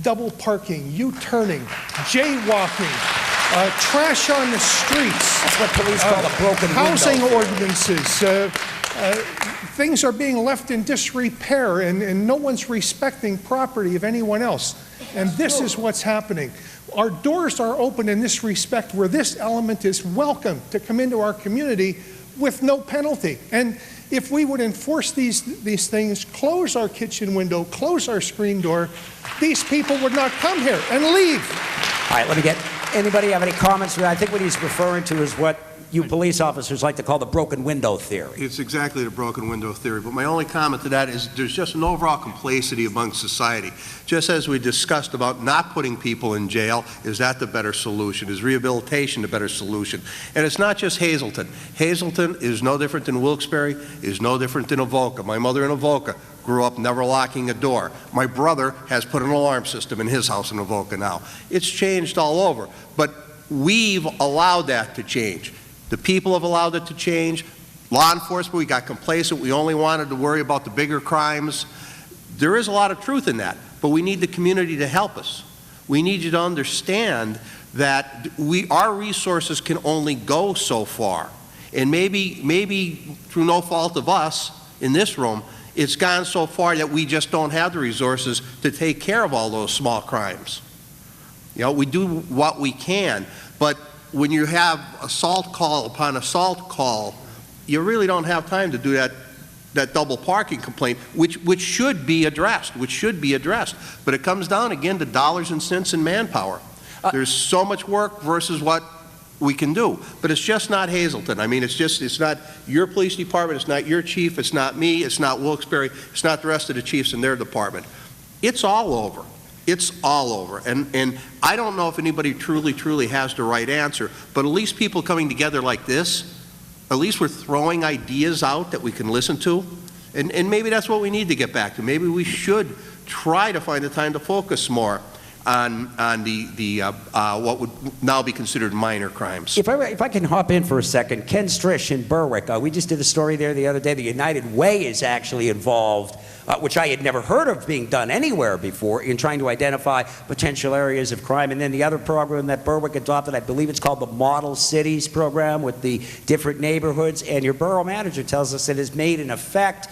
double parking, U-turning, jaywalking. trash on the streets. That's what police call a broken window. Housing ordinances. Things are being left in disrepair, and no one's respecting property of anyone else. And this is what's happening. Our doors are open in this respect, where this element is welcome to come into our community with no penalty. And if we would enforce these things, close our kitchen window, close our screen door, these people would not come here and leave. All right, let me get, anybody have any comments? I think what he's referring to is what you police officers like to call the broken window theory. It's exactly the broken window theory, but my only comment to that is there's just an overall complacency among society. Just as we discussed about not putting people in jail, is that the better solution? Is rehabilitation the better solution? And it's not just Hazleton. Hazleton is no different than Wilkes-Barre, is no different than Avoca. My mother in Avoca grew up never locking a door. My brother has put an alarm system in his house in Avoca now. It's changed all over, but we've allowed that to change. The people have allowed it to change. Law enforcement, we got complacent. We only wanted to worry about the bigger crimes. There is a lot of truth in that, but we need the community to help us. We need you to understand that our resources can only go so far. And maybe through no fault of us in this room, it's gone so far that we just don't have the resources to take care of all those small crimes. You know, we do what we can, but when you have assault call upon assault call, you really don't have time to do that double parking complaint, which should be addressed, But it comes down again to dollars and cents and manpower. There's so much work versus what we can do. But it's just not Hazleton. I mean, it's not your police department, it's not your chief, it's not me, it's not Wilkes-Barre, it's not the rest of the chiefs in their department. It's all over. It's all over. And I don't know if anybody truly has the right answer, but at least people coming together like this, at least we're throwing ideas out that we can listen to. And maybe that's what we need to get back to. Maybe we should try to find the time to focus more on what would now be considered minor crimes. If I can hop in for a second, Ken Strish in Berwick, we just did a story there the other day. The United Way is actually involved, which I had never heard of being done anywhere before, in trying to identify potential areas of crime. And then the other program that Berwick adopted, I believe it's called the Model Cities program, with the different neighborhoods. And your borough manager tells us it has made an effect,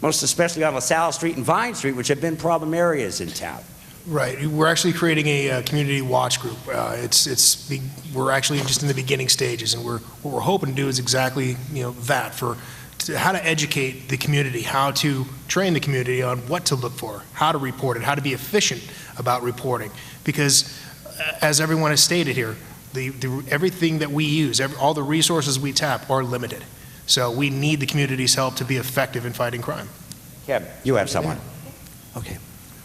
most especially on LaSalle Street and Vine Street, which have been problem areas in town. Right. We're actually creating a community watch group. We're actually just in the beginning stages, and what we're hoping to do is exactly that, how to educate the community, how to train the community on what to look for, how to report it, how to be efficient about reporting. Because, as everyone has stated here, everything that we use, all the resources we tap are limited. So we need the community's help to be effective in fighting crime. Kevin, you have someone. Okay.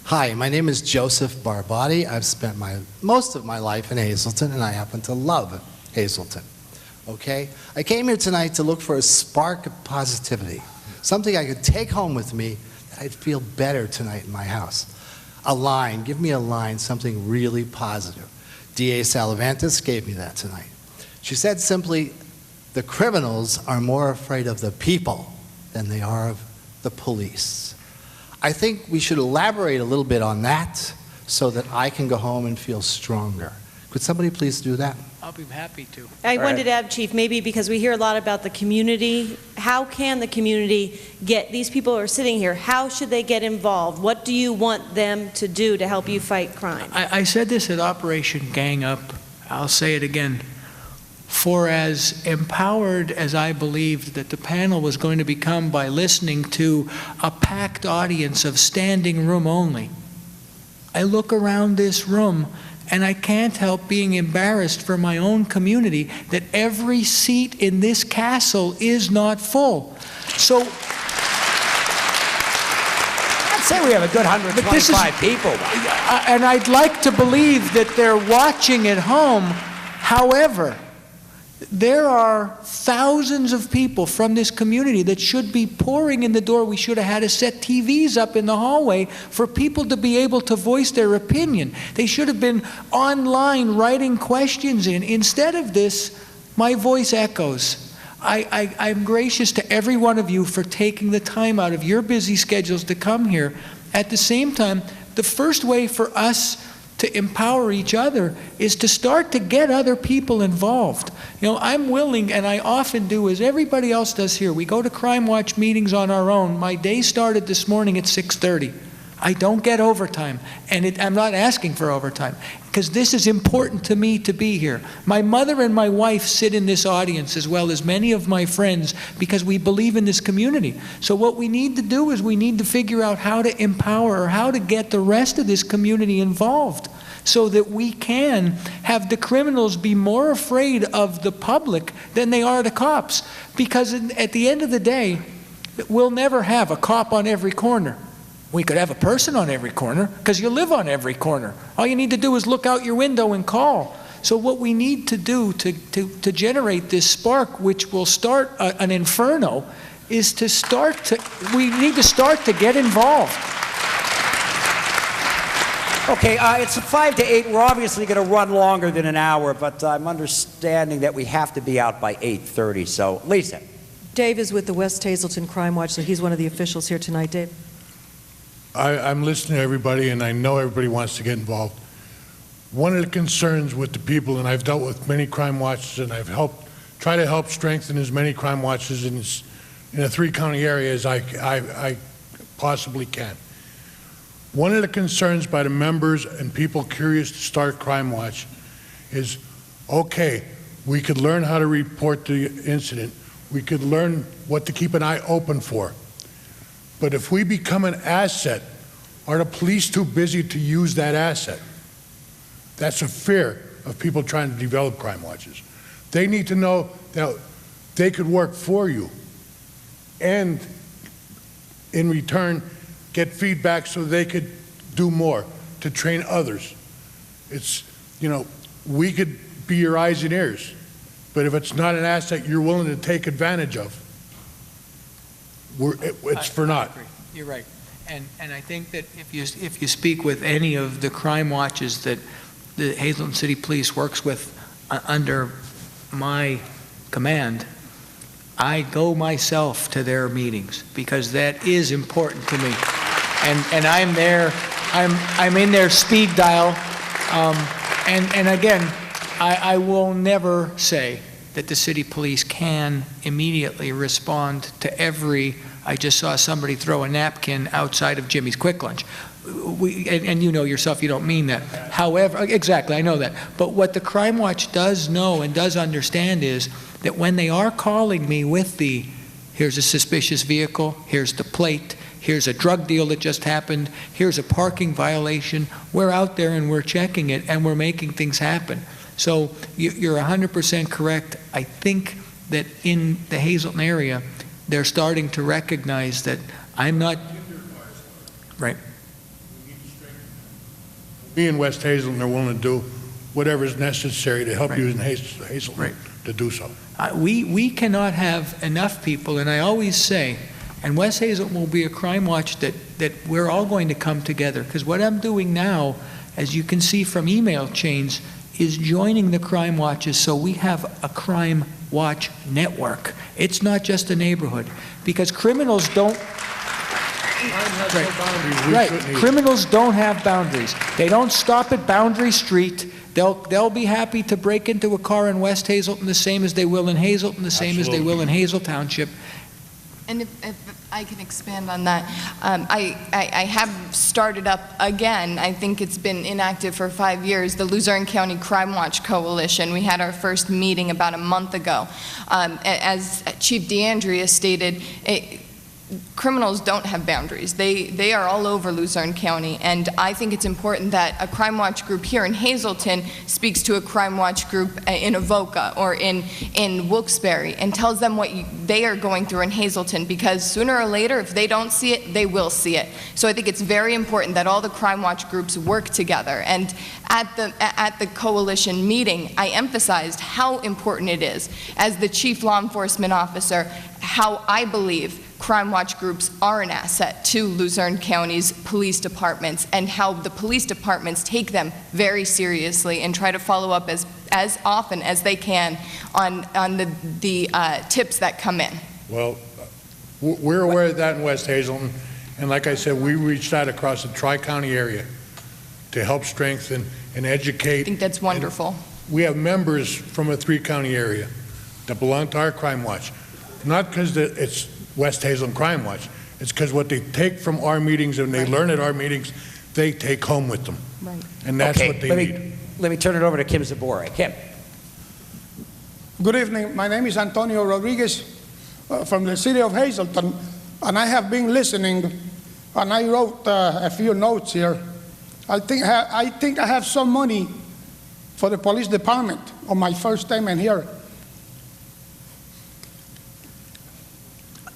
Hi, my name is Joseph Barbati. I've spent most of my life in Hazleton, and I happen to love Hazleton. Okay? I came here tonight to look for a spark of positivity, something I could take home with me that I'd feel better tonight in my house. A line, give me a line, something really positive. D.A. Salavantis gave me that tonight. She said simply, the criminals are more afraid of the people than they are of the police. I think we should elaborate a little bit on that so that I can go home and feel stronger. Could somebody please do that? I'll be happy to. I wanted to add, Chief, maybe because we hear a lot about the community, how can the community get, these people who are sitting here, how should they get involved? What do you want them to do to help you fight crime? I said this at Operation Gang Up. I'll say it again. For as empowered as I believed that the panel was going to become by listening to a packed audience of standing room only, I look around this room and I can't help being embarrassed for my own community that every seat in this castle is not full. So I'd say we have a good 125 people. And I'd like to believe that they're watching at home. However, there are thousands of people from this community that should be pouring in the door. We should have had to set TVs up in the hallway for people to be able to voice their opinion. They should have been online writing questions in. Instead of this, my voice echoes. I'm gracious to every one of you for taking the time out of your busy schedules to come here. At the same time, the first way for us to empower each other is to start to get other people involved. You know, I'm willing, and I often do, as everybody else does here, we go to Crime Watch meetings on our own. My day started this morning at 6:30. I don't get overtime, and I'm not asking for overtime, because this is important to me to be here. My mother and my wife sit in this audience, as well as many of my friends, because we believe in this community. So what we need to do is we need to figure out how to empower, or how to get the rest of this community involved, so that we can have the criminals be more afraid of the public than they are the cops. Because at the end of the day, we'll never have a cop on every corner. We could have a person on every corner, because you live on every corner. All you need to do is look out your window and call. So what we need to do to generate this spark, which will start an inferno, is we need to start to get involved. Okay, it's 5 to 8. We're obviously going to run longer than an hour, but I'm understanding that we have to be out by 8:30. So, Lisa. Dave is with the West Hazleton Crime Watch, so he's one of the officials here tonight. Dave? I'm listening to everybody, and I know everybody wants to get involved. One of the concerns with the people, and I've dealt with many crime watches, and I've try to help strengthen as many crime watches in a 3-county area as I possibly can. One of the concerns by the members and people curious to start Crime Watch is, okay, we could learn how to report the incident. We could learn what to keep an eye open for. But if we become an asset, are the police too busy to use that asset? That's a fear of people trying to develop crime watches. They need to know that they could work for you and in return get feedback so they could do more to train others. It's, you know, we could be your eyes and ears, but if it's not an asset you're willing to take advantage of, it's for naught. You're right. And I think that if you speak with any of the crime watches that the Hazleton City Police works with under my command, I go myself to their meetings, because that is important to me. And I'm there, I'm in their speed dial. And again, I will never say that the city police can immediately respond to every, I just saw somebody throw a napkin outside of Jimmy's Quick Lunch. And you know yourself, you don't mean that. However, exactly, I know that. But what the Crime Watch does know and does understand is that when they are calling me with here's a suspicious vehicle, here's the plate, here's a drug deal that just happened, here's a parking violation, we're out there and we're checking it and we're making things happen. So you're 100% correct. I think that in the Hazleton area, they're starting to recognize that I'm not, right. Me and West Hazleton are willing to do whatever is necessary to help you in Hazleton to do so. We cannot have enough people, and I always say, and West Hazleton will be a crime watch that we're all going to come together, because what I'm doing now, as you can see from email chains, is joining the crime watches so we have a crime watch network. It's not just a neighborhood, because criminals don't. Criminals don't have boundaries. They don't stop at Boundary Street. They'll be happy to break into a car in West Hazleton the same as they will in Hazleton, the same as they will in Hazel Township. And if I can expand on that, I have started up again, I think it's been inactive for 5 years, the Luzerne County Crime Watch Coalition. We had our first meeting about a month ago. As Chief DeAndrea stated, criminals don't have boundaries. They are all over Luzerne County, and I think it's important that a crime watch group here in Hazleton speaks to a crime watch group in Avoca or in Wilkes-Barre and tells them what they are going through in Hazleton, because sooner or later, if they don't see it, they will see it. So I think it's very important that all the crime watch groups work together. And at the coalition meeting, I emphasized how important it is, as the chief law enforcement officer, how I believe crime watch groups are an asset to Luzerne County's police departments, and how the police departments take them very seriously and try to follow up as often as they can on the tips that come in. Well, we're aware of that in West Hazleton, and like I said, we reached out across the Tri-County area, to help strengthen and educate. I think that's wonderful. We have members from a three-county area that belong to our Crime Watch, not because it's West Hazleton Crime Watch. It's because what they take from our meetings and they learn at our meetings, they take home with them. Right. And that's Okay, what they need. Let me turn it over to Kim Zabora. Kim. Good evening. My name is Antonio Rodriguez from the city of Hazleton, and I have been listening, and I wrote a few notes here. I think I have some money for the police department on my first statement here.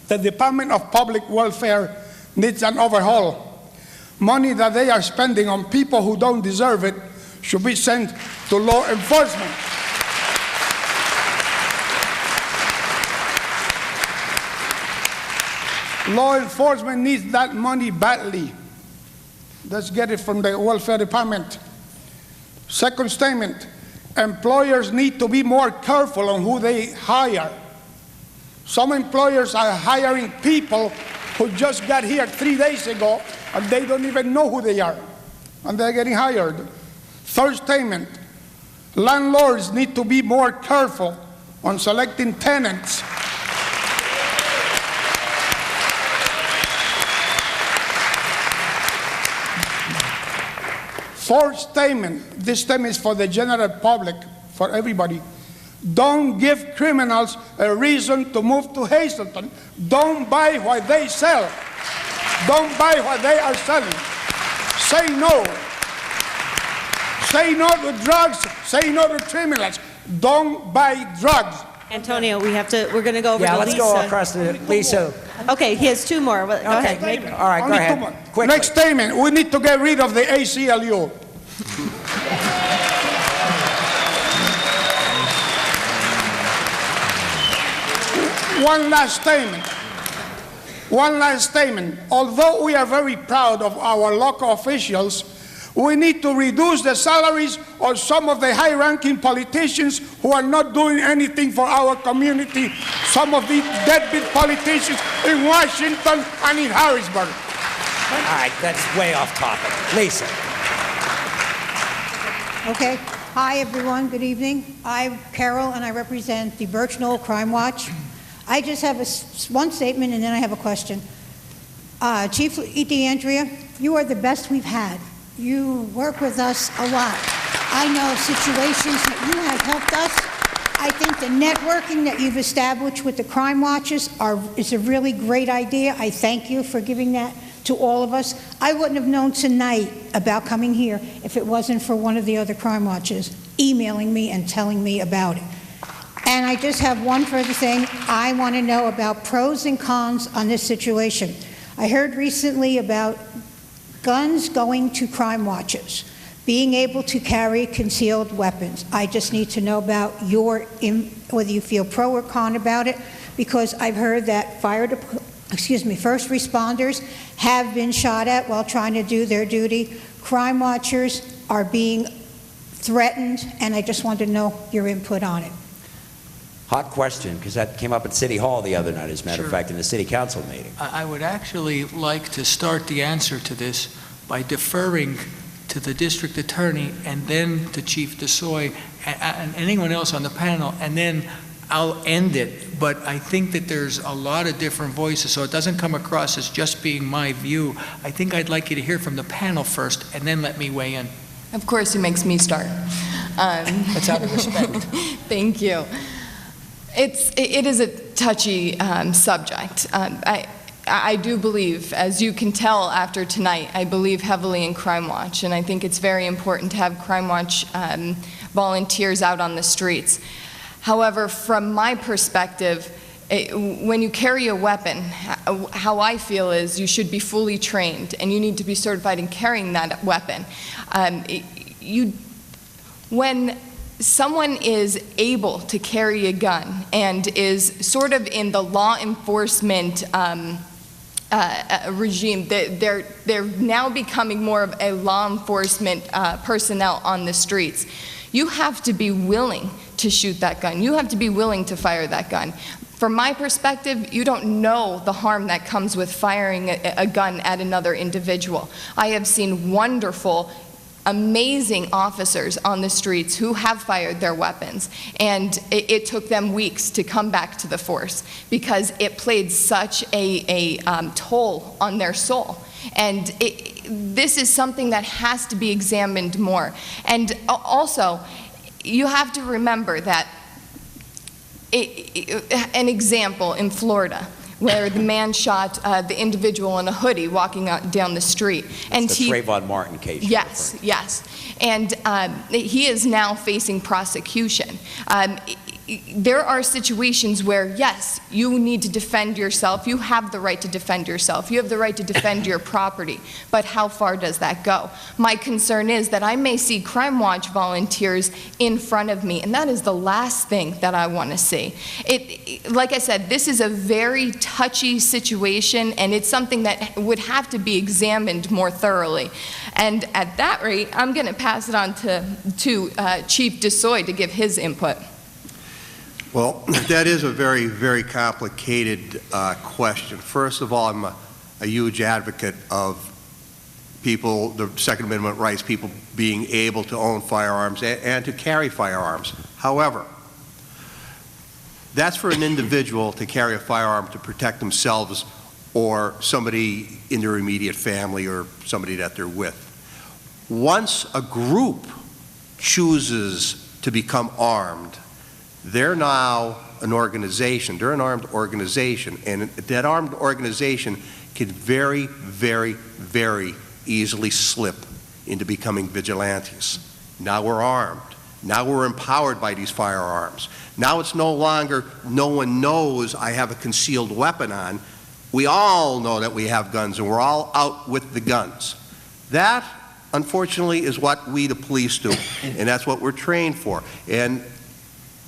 The Department of Public Welfare needs an overhaul. Money that they are spending on people who don't deserve it should be sent to law enforcement. Law enforcement needs that money badly. Let's get it from the welfare department. Second statement, employers need to be more careful on who they hire. Some employers are hiring people who just got here 3 days ago and they don't even know who they are, and they're getting hired. Third statement, landlords need to be more careful on selecting tenants. Fourth statement, this statement is for the general public, for everybody. Don't give criminals a reason to move to Hazleton. Don't buy what they sell. Don't buy what they are selling. Say no. Say no to drugs. Say no to criminals. Don't buy drugs. Antonio, we're going to go over to Lisa. Yeah, let's go across to Lisa. Okay, he has two more. Go ahead. All right, go ahead. Quickly. Next statement, we need to get rid of the ACLU. One last statement. Although we are very proud of our local officials, we need to reduce the salaries of some of the high-ranking politicians who are not doing anything for our community. Some of these deadbeat politicians in Washington and in Harrisburg. All right, that's way off topic. Lisa. Okay. Hi, everyone. Good evening. I'm Carol, and I represent the Birch Knoll Crime Watch. I just have one statement, and then I have a question. Chief DeAndrea, you are the best we've had. You work with us a lot. I know situations that you have helped us. I think the networking that you've established with the crime watches is a really great idea. I thank you for giving that to all of us. I wouldn't have known tonight about coming here if it wasn't for one of the other crime watches emailing me and telling me about it. And I just have one further thing. I want to know about pros and cons on this situation. I heard recently about guns going to crime watches, being able to carry concealed weapons. I just need to know about whether you feel pro or con about it, because I've heard that first responders have been shot at while trying to do their duty. Crime watchers are being threatened, and I just want to know your input on it. Hot question, because that came up at City Hall the other night, as a matter of fact, in the City Council meeting. I would actually like to start the answer to this by deferring to the district attorney and then to Chief DeSoy and anyone else on the panel, and then I'll end it. But I think that there's a lot of different voices, so it doesn't come across as just being my view. I think I'd like you to hear from the panel first, and then let me weigh in. Of course, he makes me start. That's out of respect. Thank you. It is a touchy subject. I do believe, as you can tell after tonight, I believe heavily in Crime Watch, and I think it's very important to have Crime Watch volunteers out on the streets. However, from my perspective, when you carry a weapon, how I feel is you should be fully trained, and you need to be certified in carrying that weapon. When someone is able to carry a gun and is sort of in the law enforcement regime, they're now becoming more of a law enforcement personnel on the streets. You have to be willing to shoot that gun. You have to be willing to fire that gun. From my perspective, you don't know the harm that comes with firing a gun at another individual. I have seen wonderful amazing officers on the streets who have fired their weapons, and it took them weeks to come back to the force because it played such a toll on their soul. And this is something that has to be examined more. And also, you have to remember that an example in Florida, where the man shot the individual in a hoodie walking down the street. And the Trayvon Martin case. Yes, yes. And he is now facing prosecution. There are situations where, yes, you need to defend yourself. You have the right to defend yourself. You have the right to defend your property. But how far does that go? My concern is that I may see Crime Watch volunteers in front of me, and that is the last thing that I want to see. Like I said, this is a very touchy situation, and it's something that would have to be examined more thoroughly. And at that rate, I'm going to pass it on to Chief DeSoy to give his input. Well, that is a very, very complicated question. First of all, I'm a huge advocate of people, the Second Amendment rights, people being able to own firearms and to carry firearms. However, that's for an individual to carry a firearm to protect themselves or somebody in their immediate family or somebody that they're with. Once a group chooses to become armed, they're now an organization. They're an armed organization, and that armed organization can very, very, very easily slip into becoming vigilantes. Now we're armed. Now we're empowered by these firearms. Now it's no longer, no one knows I have a concealed weapon on. We all know that we have guns, and we're all out with the guns. That, unfortunately, is what we, the police, do, and that's what we're trained for. And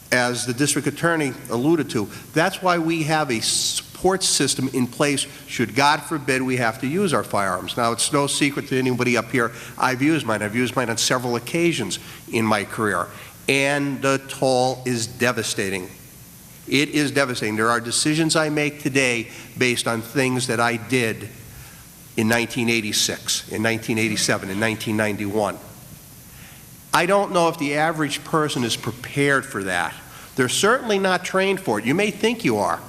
as the district attorney alluded to, that's why we have a support system in place should, God forbid, we have to use our firearms. Now, it's no secret to anybody up here, I've used mine. I've used mine on several occasions in my career, and the toll is devastating. It is devastating. There are decisions I make today based on things that I did in 1986, in 1987, in 1991. I don't know if the average person is prepared for that. They're certainly not trained for it. You may think you are,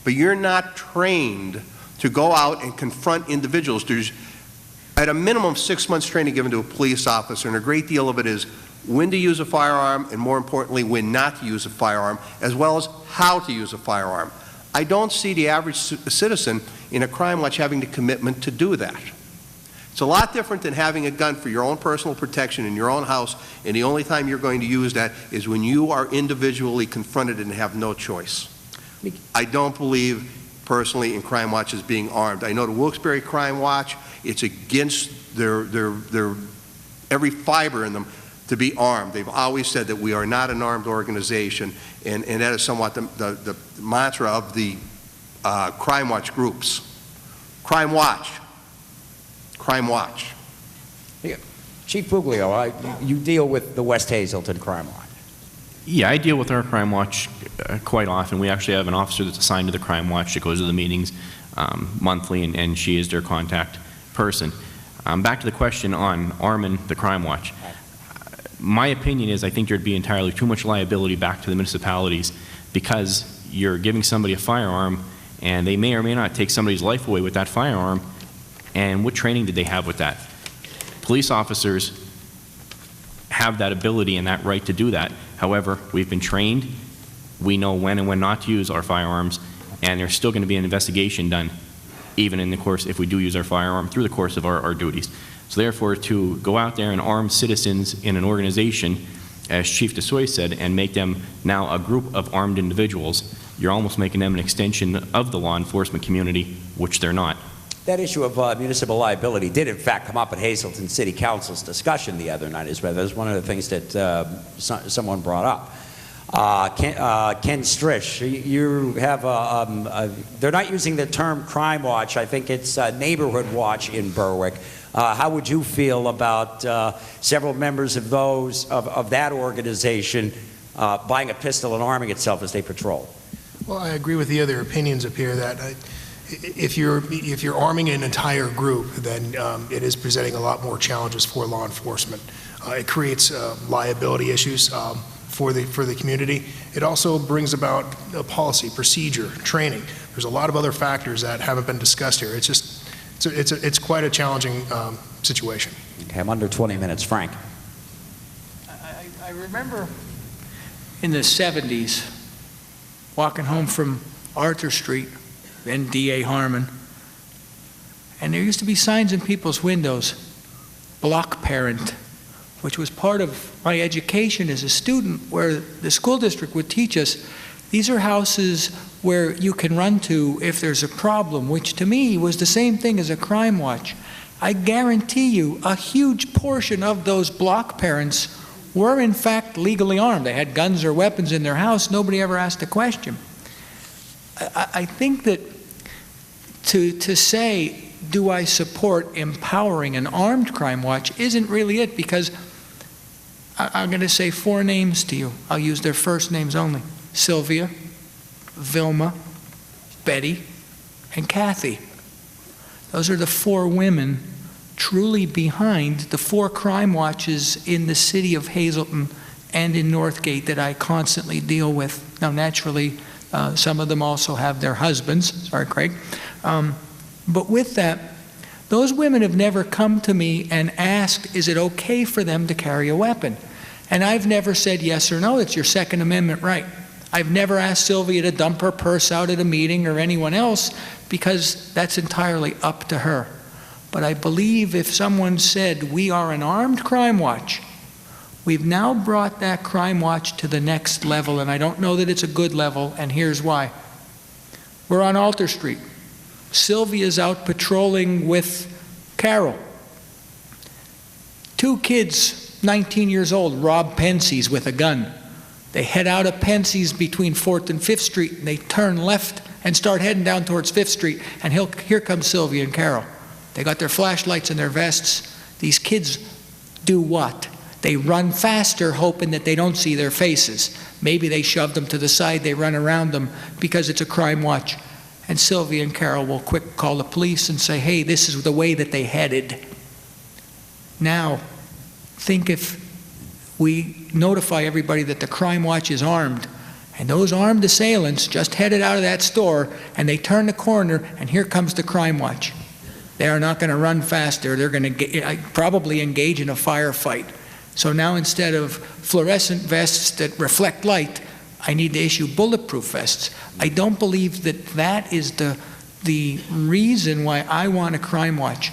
but you're not trained to go out and confront individuals. There's, at a minimum, 6 months training given to a police officer, and a great deal of it is when to use a firearm, and more importantly, when not to use a firearm, as well as how to use a firearm. I don't see the average citizen in a crime watch having the commitment to do that. It's a lot different than having a gun for your own personal protection in your own house, and the only time you're going to use that is when you are individually confronted and have no choice. I don't believe, personally, in crime watches being armed. I know the Wilkes-Barre Crime Watch, it's against their every fiber in them to be armed. They've always said that we are not an armed organization, and that is somewhat the mantra of the crime watch groups. Crime watch. Crime watch. Yeah. Chief Buglio, you deal with the West Hazleton Crime Watch. Yeah, I deal with our crime watch quite often. We actually have an officer that's assigned to the crime watch that goes to the meetings monthly, and she is their contact person. Back to the question on arming the crime watch. My opinion is I think there'd be entirely too much liability back to the municipalities because you're giving somebody a firearm and they may or may not take somebody's life away with that firearm. And what training did they have with that? Police officers have that ability and that right to do that. However, we've been trained. We know when and when not to use our firearms, and there's still going to be an investigation done, even in the course, if we do use our firearm, through the course of our duties. So therefore, to go out there and arm citizens in an organization, as Chief DeSoy said, and make them now a group of armed individuals, you're almost making them an extension of the law enforcement community, which they're not. That issue of municipal liability did, in fact, come up at Hazleton City Council's discussion the other night as well. That was one of the things that someone brought up. Ken Strish, you have they're not using the term crime watch. I think it's neighborhood watch in Berwick. How would you feel about several members of that organization buying a pistol and arming itself as they patrol? Well, I agree with the other opinions up here that if you're arming an entire group, then it is presenting a lot more challenges for law enforcement. It creates liability issues for the community. It also brings about policy, procedure, training. There's a lot of other factors that haven't been discussed here. It's just it's quite a challenging situation. Okay, I'm under 20 minutes. Frank. I remember in the 70s walking home from Arthur Street, then D.A. Harmon, and there used to be signs in people's windows, block parent, which was part of my education as a student, where the school district would teach us these are houses where you can run to if there's a problem, which to me was the same thing as a crime watch. I guarantee you a huge portion of those block parents were in fact legally armed. They had guns or weapons in their house. Nobody ever asked a question. I think that to say, do I support empowering an armed crime watch, isn't really it, because I'm going to say 4 names to you. I'll use their first names only. Sylvia, Vilma, Betty, and Kathy. Those are the 4 women truly behind the 4 crime watches in the city of Hazleton and in Northgate that I constantly deal with. Now, naturally, some of them also have their husbands. Sorry, Craig. But with that, those women have never come to me and asked, is it okay for them to carry a weapon? And I've never said yes or no. It's your Second Amendment right. I've never asked Sylvia to dump her purse out at a meeting or anyone else, because that's entirely up to her. But I believe if someone said, we are an armed crime watch, we've now brought that crime watch to the next level, and I don't know that it's a good level, and here's why. We're on Alter Street. Sylvia's out patrolling with Carol. 2 kids, 19 years old, rob Pensie's with a gun. They head out of Pensie's between 4th and 5th Street, and they turn left and start heading down towards 5th Street, and here comes Sylvia and Carol. They got their flashlights and their vests. These kids do what? They run faster, hoping that they don't see their faces. Maybe they shove them to the side, they run around them because it's a crime watch. And Sylvia and Carol will quick call the police and say, hey, this is the way that they headed. Now, think if we notify everybody that the crime watch is armed, and those armed assailants just headed out of that store, and they turn the corner, and here comes the crime watch. They are not going to run faster. They're going to probably engage in a firefight. So now, instead of fluorescent vests that reflect light, I need to issue bulletproof vests. I don't believe that that is the reason why I want a crime watch.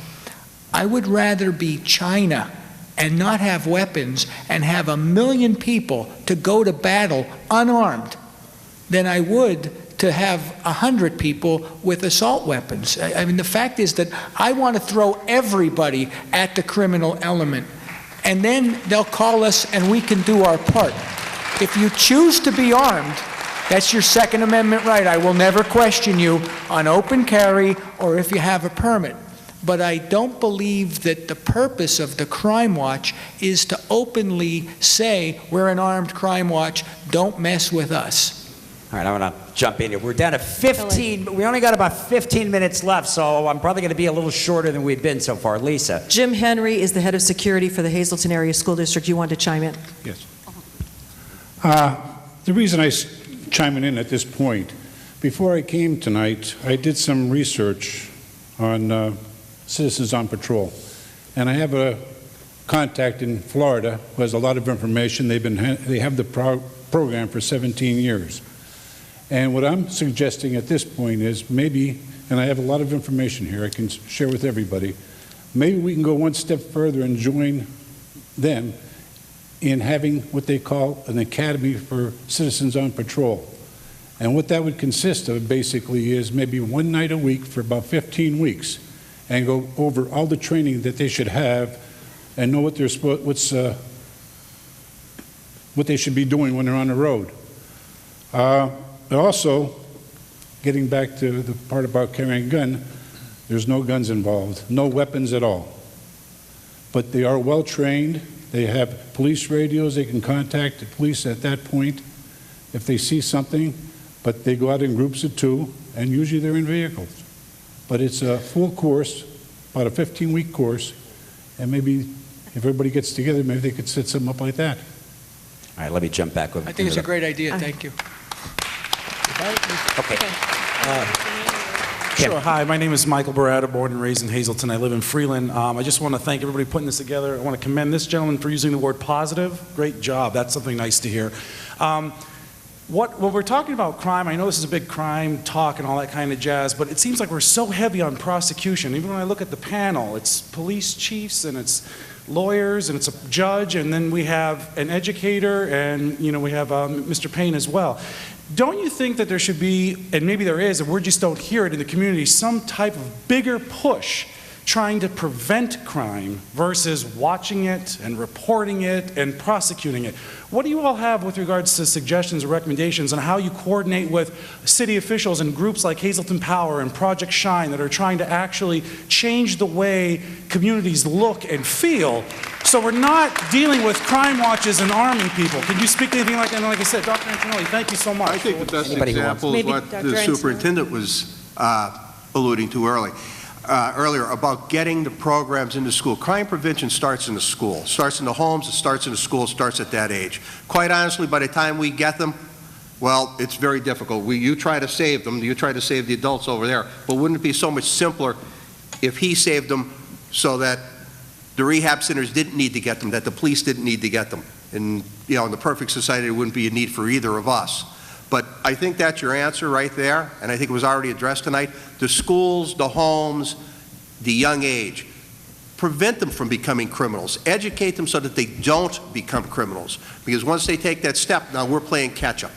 I would rather be China and not have weapons and have 1 million people to go to battle unarmed than I would to have 100 people with assault weapons. I mean, the fact is that I want to throw everybody at the criminal element, and then they'll call us and we can do our part. If you choose to be armed, that's your Second Amendment right. I will never question you on open carry or if you have a permit. But I don't believe that the purpose of the crime watch is to openly say, we're an armed crime watch, don't mess with us. All right, I'm going to jump in here. We're down to 15. We only got about 15 minutes left, so I'm probably going to be a little shorter than we've been so far. Lisa. Jim Henry is the head of security for the Hazleton Area School District. You wanted to chime in? Yes. The reason I'm chiming in at this point, before I came tonight, I did some research on Citizens on Patrol. And I have a contact in Florida who has a lot of information. They have the program for 17 years. And what I'm suggesting at this point is maybe, and I have a lot of information here I can share with everybody, maybe we can go one step further and join them in having what they call an academy for Citizens on Patrol. And what that would consist of basically is maybe 1 night a week for about 15 weeks and go over all the training that they should have and know what they're what they should be doing when they're on the road. Also, getting back to the part about carrying a gun, there's no guns involved, no weapons at all. But they are well trained. They have police radios. They can contact the police at that point if they see something, but they go out in groups of 2, and usually they're in vehicles. But it's a full course, about a 15-week course, and maybe if everybody gets together, maybe they could set something up like that. All right, let me jump back over. I think it's a great idea. Thank you. Okay. Sure. Hi, my name is Michael Barretta, born and raised in Hazleton. I live in Freeland. I just want to thank everybody putting this together. I want to commend this gentleman for using the word positive. Great job. That's something nice to hear. When we're talking about crime, I know this is a big crime talk and all that kind of jazz, but it seems like we're so heavy on prosecution. Even when I look at the panel, it's police chiefs and it's lawyers and it's a judge, and then we have an educator, and we have Mr. Payne as well. Don't you think that there should be, and maybe there is, and we just don't hear it in the community, some type of bigger push trying to prevent crime versus watching it and reporting it and prosecuting it? What do you all have with regards to suggestions or recommendations on how you coordinate with city officials and groups like Hazleton Power and Project Shine that are trying to actually change the way communities look and feel, so we're not dealing with crime watches and arming people? Can you speak to anything like that? And like I said, Dr. Antonelli, thank you so much. I think the best example is what the superintendent was alluding to earlier about getting the programs into school. Crime prevention starts in the school, starts in the homes, it starts in the school, it starts at that age. Quite honestly, by the time we get them, well, it's very difficult. You try to save them, you try to save the adults over there, but wouldn't it be so much simpler if he saved them so that the rehab centers didn't need to get them, that the police didn't need to get them? And, in the perfect society, there wouldn't be a need for either of us. But I think that's your answer right there, and I think it was already addressed tonight. The schools, the homes, the young age, prevent them from becoming criminals. Educate them so that they don't become criminals. Because once they take that step, now we're playing catch up.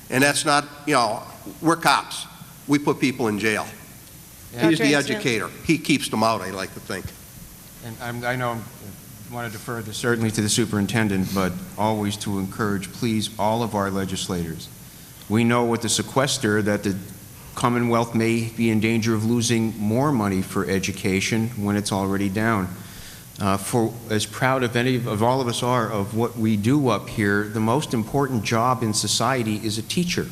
And that's not, we're cops. We put people in jail. He's the educator. He keeps them out, I like to think. And I know I want to defer this certainly to the superintendent, but always to encourage, please, all of our legislators. We know with the sequester that the Commonwealth may be in danger of losing more money for education when it's already down. For as proud of all of us are of what we do up here, the most important job in society is a teacher,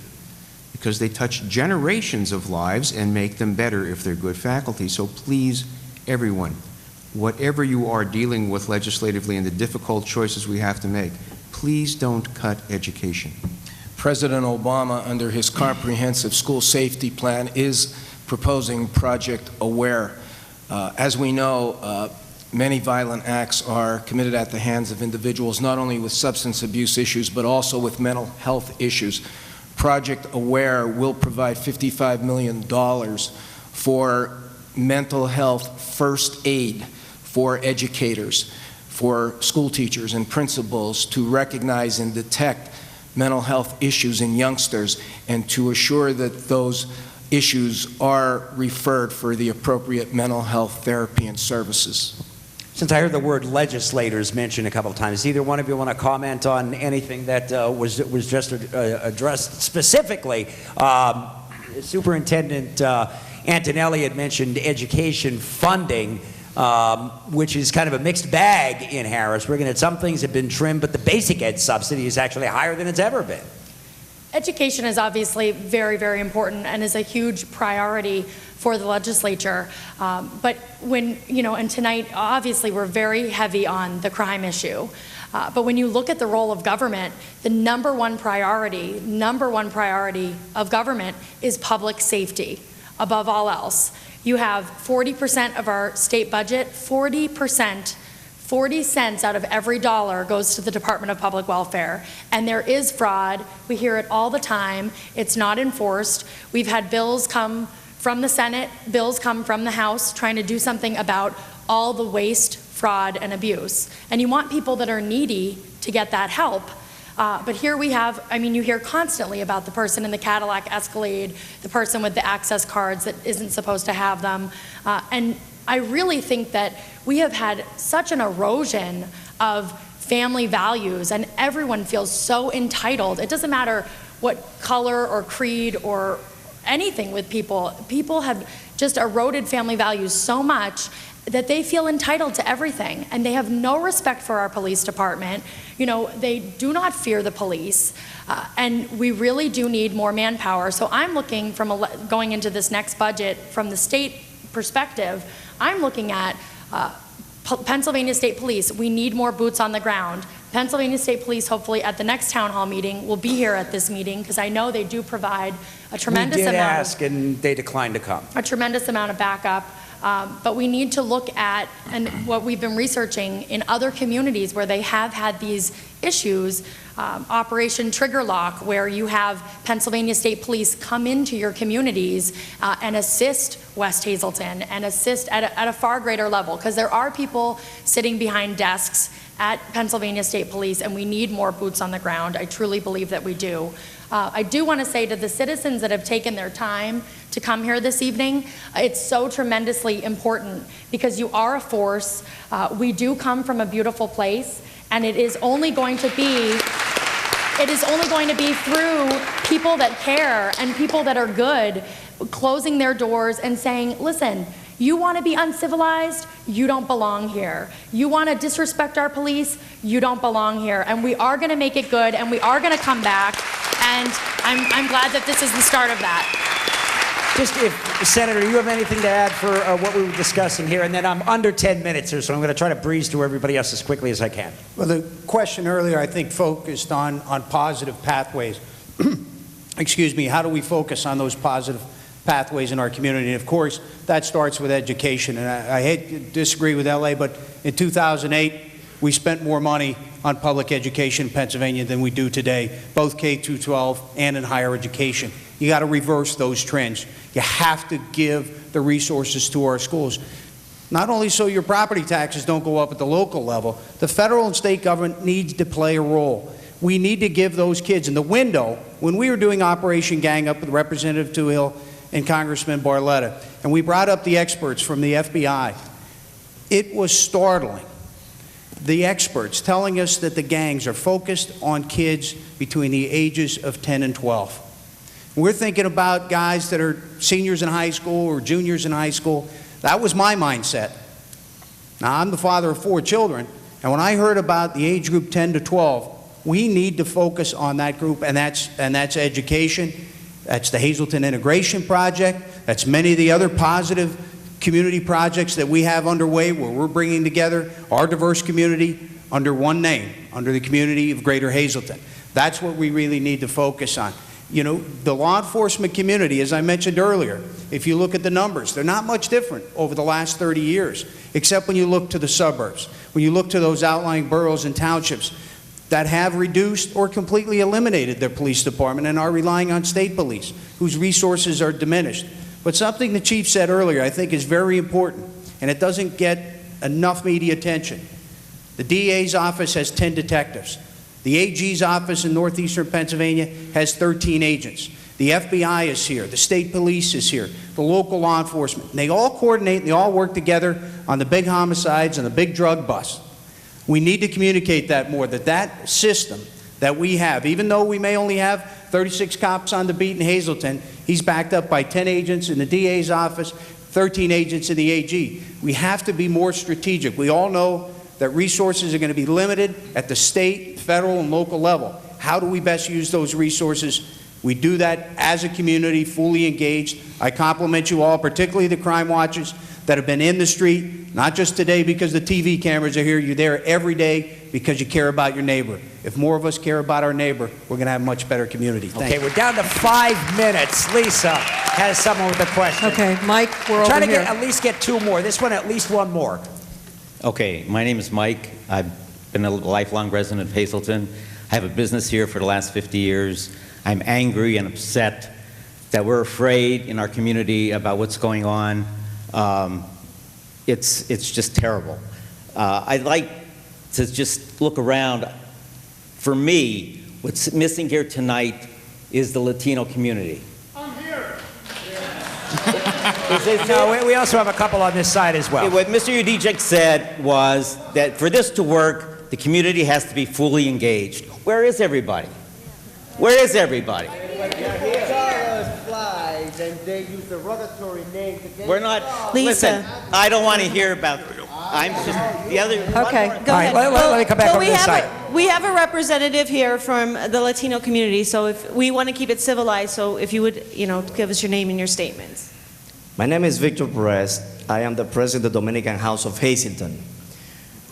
because they touch generations of lives and make them better if they're good faculty. So please, everyone, whatever you are dealing with legislatively and the difficult choices we have to make, please don't cut education. President Obama, under his comprehensive school safety plan, is proposing Project Aware. As we know, many violent acts are committed at the hands of individuals, not only with substance abuse issues, but also with mental health issues. Project Aware will provide $55 million for mental health first aid for educators, for school teachers and principals to recognize and detect mental health issues in youngsters, and to assure that those issues are referred for the appropriate mental health therapy and services. Since I heard the word legislators mentioned a couple of times, either one of you want to comment on anything that was just addressed specifically? Superintendent Antonelli had mentioned education funding, which is kind of a mixed bag in Harrisburg, and some things have been trimmed, but the basic ed subsidy is actually higher than it's ever been. Education is obviously very, very important and is a huge priority for the legislature. But when, and tonight, obviously, we're very heavy on the crime issue. But when you look at the role of government, the number one priority of government is public safety, above all else. You have 40% of our state budget, 40%, 40 cents out of every dollar goes to the Department of Public Welfare. And there is fraud. We hear it all the time. It's not enforced. We've had bills come from the Senate, bills come from the House trying to do something about all the waste, fraud, and abuse. And you want people that are needy to get that help. But here we have, you hear constantly about the person in the Cadillac Escalade, the person with the access cards that isn't supposed to have them. And I really think that we have had such an erosion of family values, and everyone feels so entitled. It doesn't matter what color or creed or anything with people. People have just eroded family values so much that they feel entitled to everything, and they have no respect for our police department. They do not fear the police, and we really do need more manpower. So I'm looking going into this next budget from the state perspective, I'm looking at Pennsylvania State Police. We need more boots on the ground. Pennsylvania State Police, hopefully at the next town hall meeting, will be here at this meeting, because I know they do provide a tremendous amount. We did ask, and they declined to come. A tremendous amount of backup. But we need to look at, and what we've been researching in other communities where they have had these issues, Operation Trigger Lock, where you have Pennsylvania State Police come into your communities and assist West Hazleton and assist at a far greater level, because there are people sitting behind desks at Pennsylvania State Police, and we need more boots on the ground. I truly believe that we do. I do want to say to the citizens that have taken their time to come here this evening, it's so tremendously important, because you are a force. We do come from a beautiful place, and it is only going to be through people that care and people that are good closing their doors and saying, listen, you want to be uncivilized? You don't belong here. You want to disrespect our police? You don't belong here. And we are going to make it good, and we are going to come back. And I'm glad that this is the start of that. Just Senator, you have anything to add for what we were discussing here? And then I'm under 10 minutes here, so I'm going to try to breeze through everybody else as quickly as I can. Well, the question earlier, I think, focused on positive pathways. Excuse me, how do we focus on those positive pathways in our community? And of course, that starts with education. And I hate to disagree with LA, but in 2008, we spent more money on public education in Pennsylvania than we do today, both K-12 and in higher education. You got to reverse those trends. You have to give the resources to our schools. Not only so your property taxes don't go up at the local level, the federal and state government needs to play a role. We need to give those kids in the window. When we were doing Operation Gang Up with Representative Toohill and Congressman Barletta, and we brought up the experts from the FBI, it was startling. The experts telling us that the gangs are focused on kids between the ages of 10 and 12. We're thinking about guys that are seniors in high school or juniors in high school. That was my mindset. Now, I'm the father of 4 children, and when I heard about the age group 10 to 12, we need to focus on that group, and that's education. That's the Hazleton Integration Project. That's many of the other positive community projects that we have underway, where we're bringing together our diverse community under one name, under the community of Greater Hazleton. That's what we really need to focus on. You know, the law enforcement community, as I mentioned earlier, if you look at the numbers, they're not much different over the last 30 years, except when you look to the suburbs, when you look to those outlying boroughs and townships that have reduced or completely eliminated their police department and are relying on state police, whose resources are diminished. But something the chief said earlier I think is very important, and it doesn't get enough media attention. The DA's office has 10 detectives. The AG's office in northeastern Pennsylvania has 13 agents. The FBI is here. The state police is here. The local law enforcement. And they all coordinate and they all work together on the big homicides and the big drug busts. We need to communicate that more, that system that we have, even though we may only have 36 cops on the beat in Hazleton, he's backed up by 10 agents in the DA's office, 13 agents in the AG. We have to be more strategic. We all know that resources are going to be limited at the state, federal, and local level. How do we best use those resources? We do that as a community, fully engaged. I compliment you all, particularly the crime watchers that have been in the street, not just today because the TV cameras are here. You're there every day because you care about your neighbor. If more of us care about our neighbor, we're going to have a much better community. Thank you. We're down to 5 minutes. Lisa has someone with a question. Okay, Mike, we're over Try to here. at least get 2 more. This one, at least 1 more. Okay, my name is Mike. I've been a lifelong resident of Hazleton. I have a business here for the last 50 years. I'm angry and upset that we're afraid in our community about what's going on. It's just terrible. I'd like to just look around. For me, what's missing here tonight is the Latino community. No, we also have a couple on this side as well. What Mr. Udijek said was that for this to work, the community has to be fully engaged. Where is everybody? Where is everybody? We're not. Lisa. Listen, I don't want to hear about. I'm just the other. Okay, go ahead. Let me come back over to this side. We have a representative here from the Latino community, so if we want to keep it civilized, so if you would, give us your name and your statements. My name is Victor Perez. I am the president of the Dominican House of Hazleton.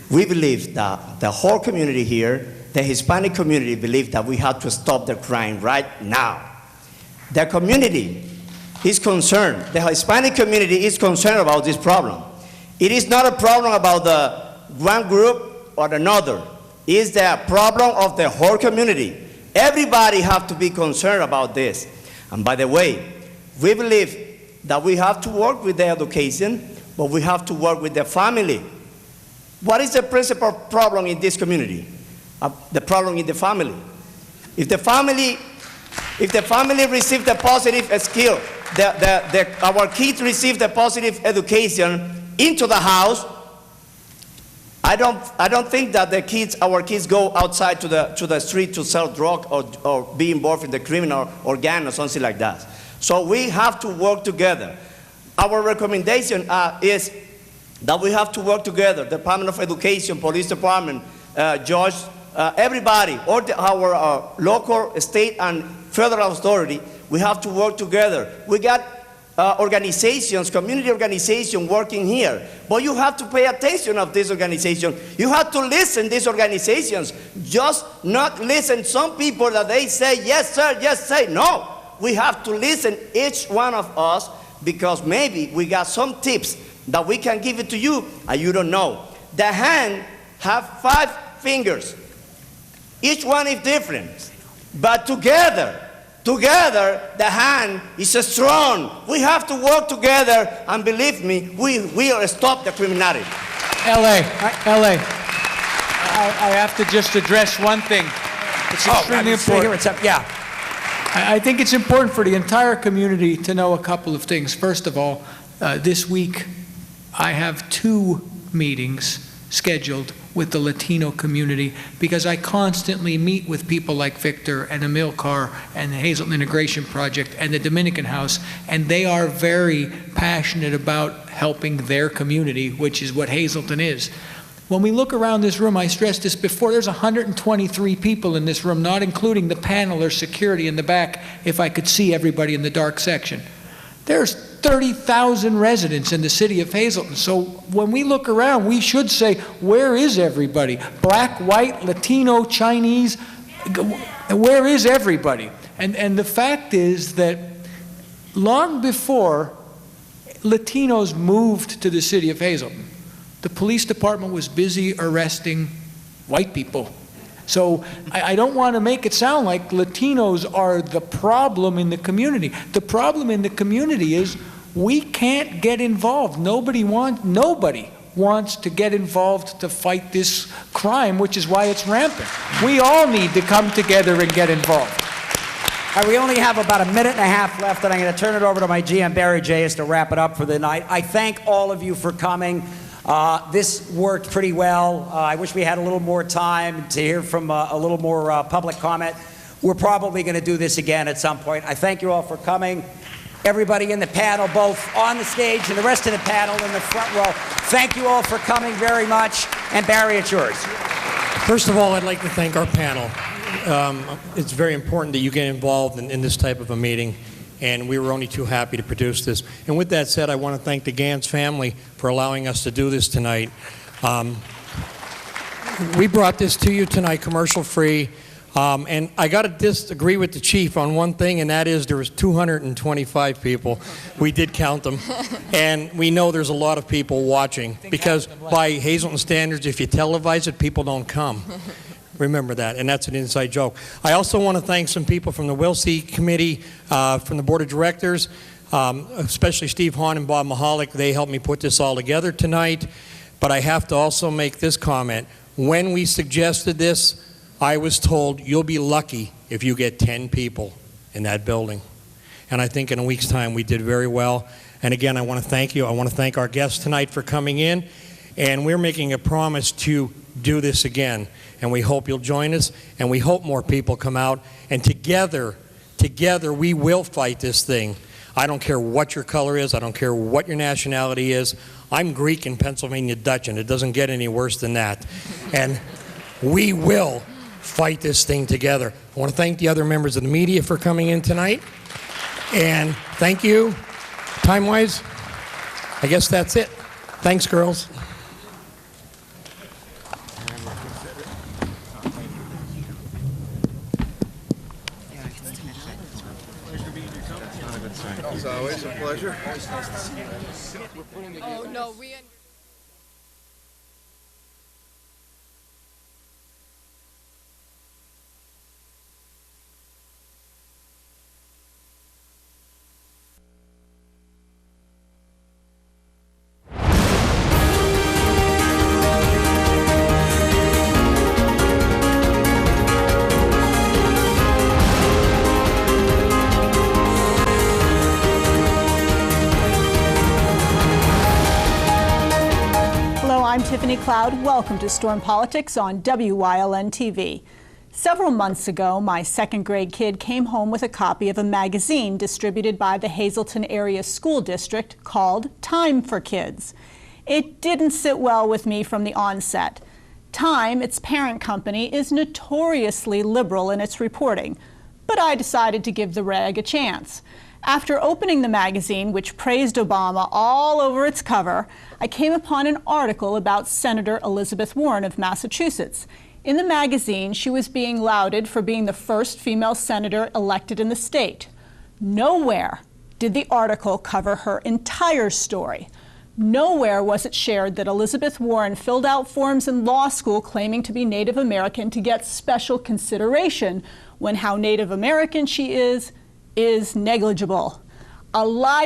We believe that the whole community here, the Hispanic community, believe that we have to stop the crime right now. The community is concerned. The Hispanic community is concerned about this problem. It is not a problem about the one group or another. It is the problem of the whole community. Everybody has to be concerned about this. And by the way, we believe that we have to work with the education, but we have to work with the family. What is the principal problem in this community? The problem in the family. If the family receives the positive skill, our kids receive the positive education into the house, I don't think that our kids go outside to the street to sell drugs or be involved in the criminal or gang or something like that. So we have to work together. Our recommendation is that we have to work together, Department of Education, Police Department, Judge, everybody, or our local, state, and federal authority, we have to work together. We got organizations, community organizations working here, but you have to pay attention of this organization. You have to listen to these organizations, just not listen some people that they say, yes sir, yes sir. No, we have to listen each one of us, because maybe we got some tips that we can give it to you and you don't know. The hand have 5 fingers. Each one is different, but together, the hand is strong. We have to work together, and believe me, we will stop the criminality. LA, I have to just address one thing. It's extremely important. I think it's important for the entire community to know a couple of things. First of all, this week I have 2 meetings scheduled with the Latino community, because I constantly meet with people like Victor and Amilcar and the Hazleton Integration Project and the Dominican House, and they are very passionate about helping their community, which is what Hazleton is. When we look around this room, I stressed this before, there's 123 people in this room, not including the panel or security in the back, if I could see everybody in the dark section. There's 30,000 residents in the city of Hazleton. So when we look around, we should say, where is everybody? Black, white, Latino, Chinese, where is everybody? And the fact is that long before Latinos moved to the city of Hazleton, the police department was busy arresting white people. So I don't want to make it sound like Latinos are the problem in the community. The problem in the community is we can't get involved. Nobody wants to get involved to fight this crime, which is why it's rampant. We all need to come together and get involved. All right, we only have about 1.5 minutes left, and I'm going to turn it over to my GM, Barry J.S., to wrap it up for the night. I thank all of you for coming. This worked pretty well. I wish we had a little more time to hear from a little more public comment. We're probably going to do this again at some point. I thank you all for coming. Everybody in the panel, both on the stage and the rest of the panel in the front row, thank you all for coming very much. And Barry, it's yours. First of all, I'd like to thank our panel. It's very important that you get involved in this type of a meeting, and we were only too happy to produce this. And with that said, I want to thank the Gans family for allowing us to do this tonight. We brought this to you tonight commercial-free, and I got to disagree with the chief on one thing, and that is there was 225 people. We did count them, and we know there's a lot of people watching, because by Hazleton standards, if you televise it, people don't come. Remember that, and that's an inside joke. I also want to thank some people from the Wiltsie Committee, from the Board of Directors, especially Steve Hahn and Bob Mahalik. They helped me put this all together tonight. But I have to also make this comment. When we suggested this, I was told you'll be lucky if you get 10 people in that building. And I think in a week's time we did very well. And again, I want to thank you. I want to thank our guests tonight for coming in. And we're making a promise to do this again. And we hope you'll join us, and we hope more people come out. And together we will fight this thing. I don't care what your color is. I don't care what your nationality is. I'm Greek and Pennsylvania Dutch, and it doesn't get any worse than that. And we will fight this thing together. I want to thank the other members of the media for coming in tonight. And thank you. Time-wise? I guess that's it. Thanks, girls. It's always a pleasure. Oh, no, we... I'm Tiffany Cloud. Welcome to Storm Politics on WYLN TV. Several months ago, my second grade kid came home with a copy of a magazine distributed by the Hazleton Area School District called Time for Kids. It didn't sit well with me from the onset. Time, its parent company, is notoriously liberal in its reporting, but I decided to give the rag a chance. After opening the magazine, which praised Obama all over its cover, I came upon an article about Senator Elizabeth Warren of Massachusetts. In the magazine, she was being lauded for being the first female senator elected in the state. Nowhere did the article cover her entire story. Nowhere was it shared that Elizabeth Warren filled out forms in law school claiming to be Native American to get special consideration, when how Native American she is negligible. A liar.